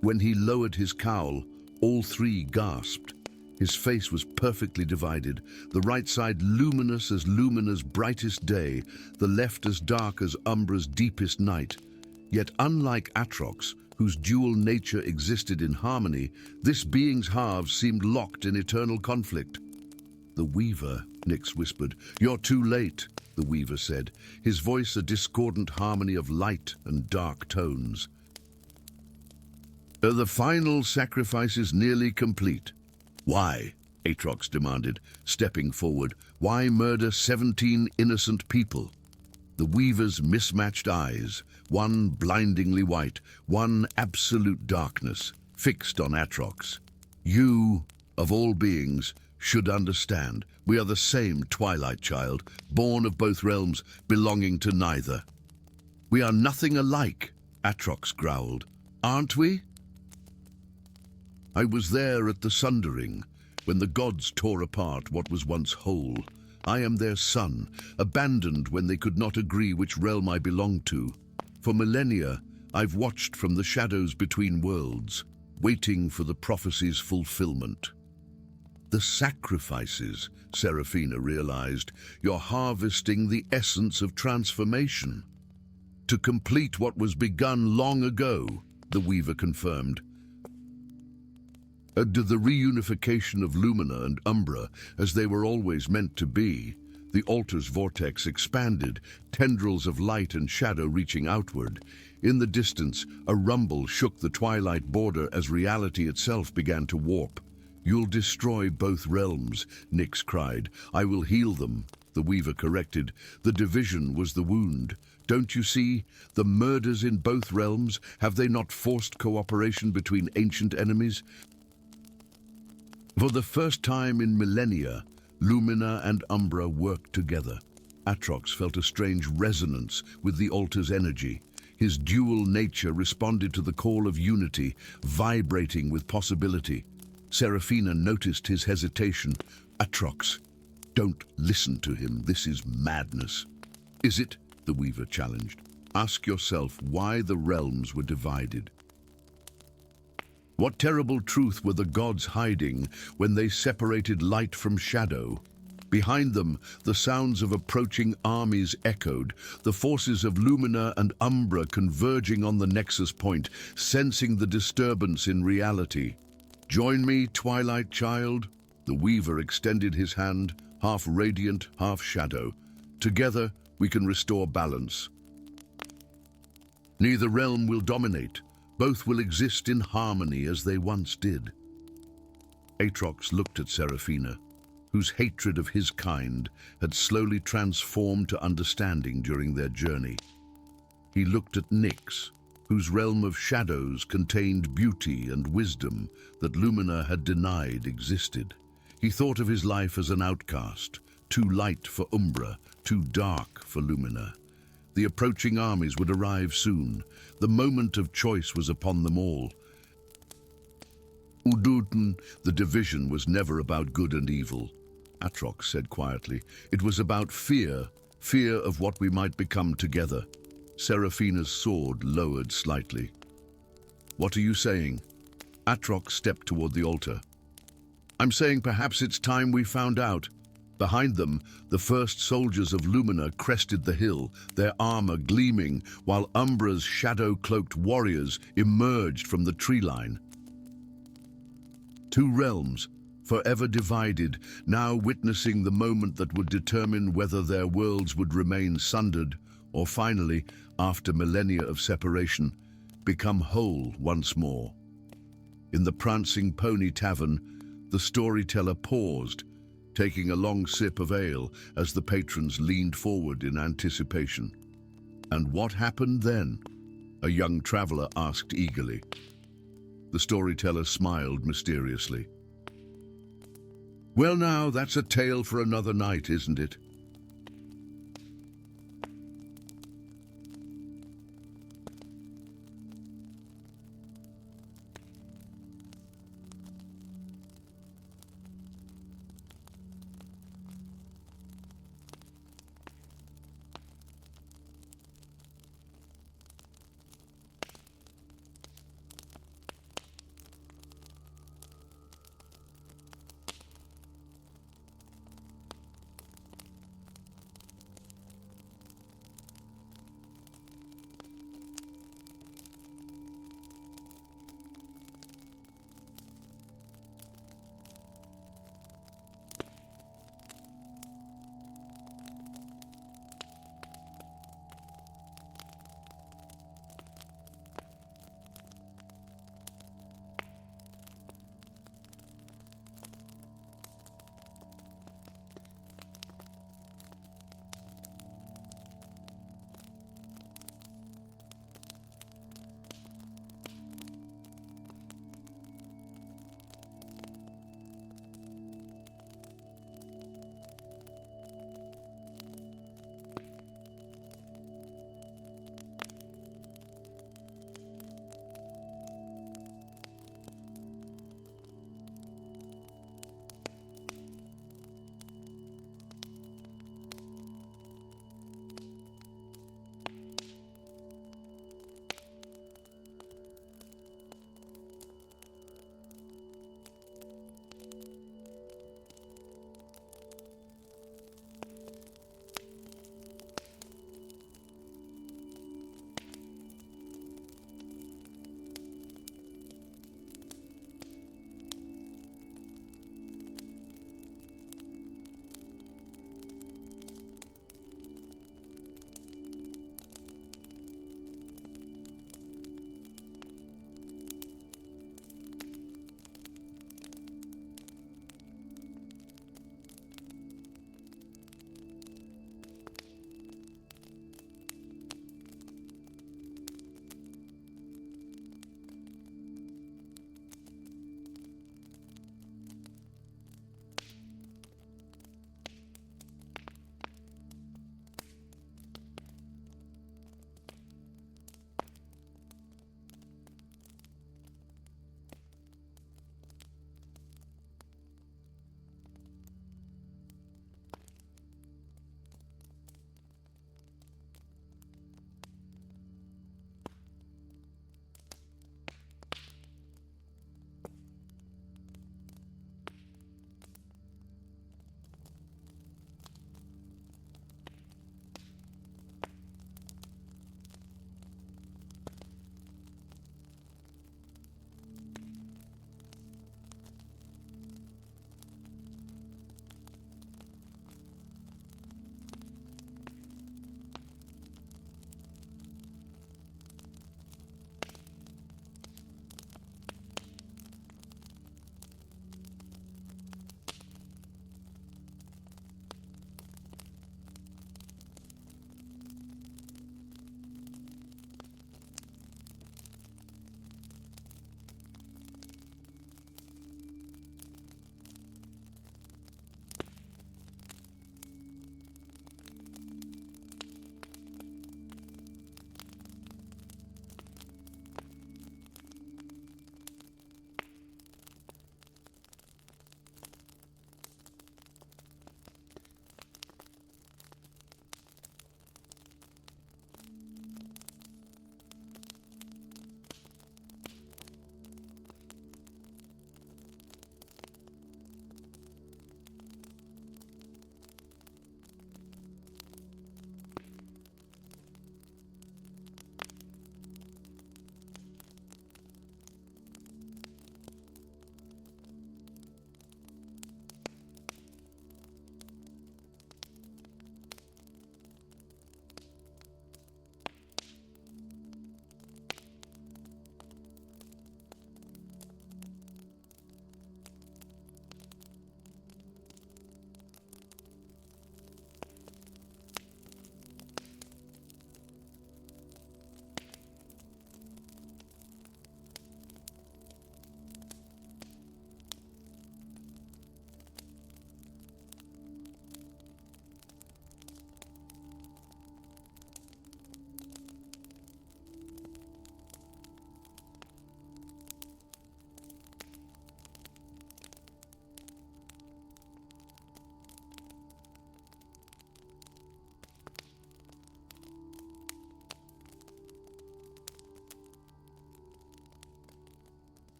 When he lowered his cowl, all three gasped. His face was perfectly divided, the right side luminous as Lumina's brightest day, the left as dark as Umbra's deepest night. Yet unlike Atrox, whose dual nature existed in harmony, this being's halves seemed locked in eternal conflict. "The Weaver," Nyx whispered. "You're too late," the Weaver said, his voice a discordant harmony of light and dark tones. "The final sacrifice is nearly complete." "Why?" Atrox demanded, stepping forward. "Why murder 17 innocent people?" The Weaver's mismatched eyes, one blindingly white, one absolute darkness, fixed on Atrox. "You, of all beings, should understand. We are the same Twilight Child, born of both realms, belonging to neither." "We are nothing alike," Atrox growled. "Aren't we?" "I was there at the Sundering, when the gods tore apart what was once whole. I am their son, abandoned when they could not agree which realm I belonged to. For millennia, I've watched from the shadows between worlds, waiting for the prophecy's fulfillment." "The sacrifices," Seraphina realized. "You're harvesting the essence of transformation." "To complete what was begun long ago," the Weaver confirmed. The reunification of Lumina and Umbra, as they were always meant to be. The altar's vortex expanded, tendrils of light and shadow reaching outward. In the distance, a rumble shook the twilight border as reality itself began to warp. "You'll destroy both realms," Nyx cried. "I will heal them," the Weaver corrected. "The division was the wound. Don't you see? The murders in both realms, have they not forced cooperation between ancient enemies? For the first time in millennia, Lumina and Umbra worked together. Atrox felt a strange resonance with the altar's energy. His dual nature responded to the call of unity, vibrating with possibility. Seraphina noticed his hesitation. "Atrox, don't listen to him. This is madness." "Is it?" the Weaver challenged. "Ask yourself why the realms were divided. What terrible truth were the gods hiding when they separated light from shadow? Behind them, the sounds of approaching armies echoed, the forces of Lumina and Umbra converging on the nexus point, sensing the disturbance in reality. "Join me, Twilight Child." The Weaver extended his hand, half radiant, half shadow. "Together, we can restore balance. Neither realm will dominate. Both will exist in harmony as they once did." Atrox looked at Seraphina, whose hatred of his kind had slowly transformed to understanding during their journey. He looked at Nyx, whose realm of shadows contained beauty and wisdom that Lumina had denied existed. He thought of his life as an outcast, too light for Umbra, too dark for Lumina. The approaching armies would arrive soon. The moment of choice was upon them all. "Uduten, the division was never about good and evil," Atrox said quietly. "It was about fear, fear of what we might become together." Seraphina's sword lowered slightly. "What are you saying?" Atrox stepped toward the altar. "I'm saying perhaps it's time we found out." Behind them, the first soldiers of Lumina crested the hill, their armor gleaming, while Umbra's shadow-cloaked warriors emerged from the tree line. Two realms, forever divided, now witnessing the moment that would determine whether their worlds would remain sundered or finally, after millennia of separation, become whole once more. In the Prancing Pony Tavern, the storyteller paused, taking a long sip of ale as the patrons leaned forward in anticipation. "And what happened then?" a young traveler asked eagerly. The storyteller smiled mysteriously. "Well now, that's a tale for another night, isn't it?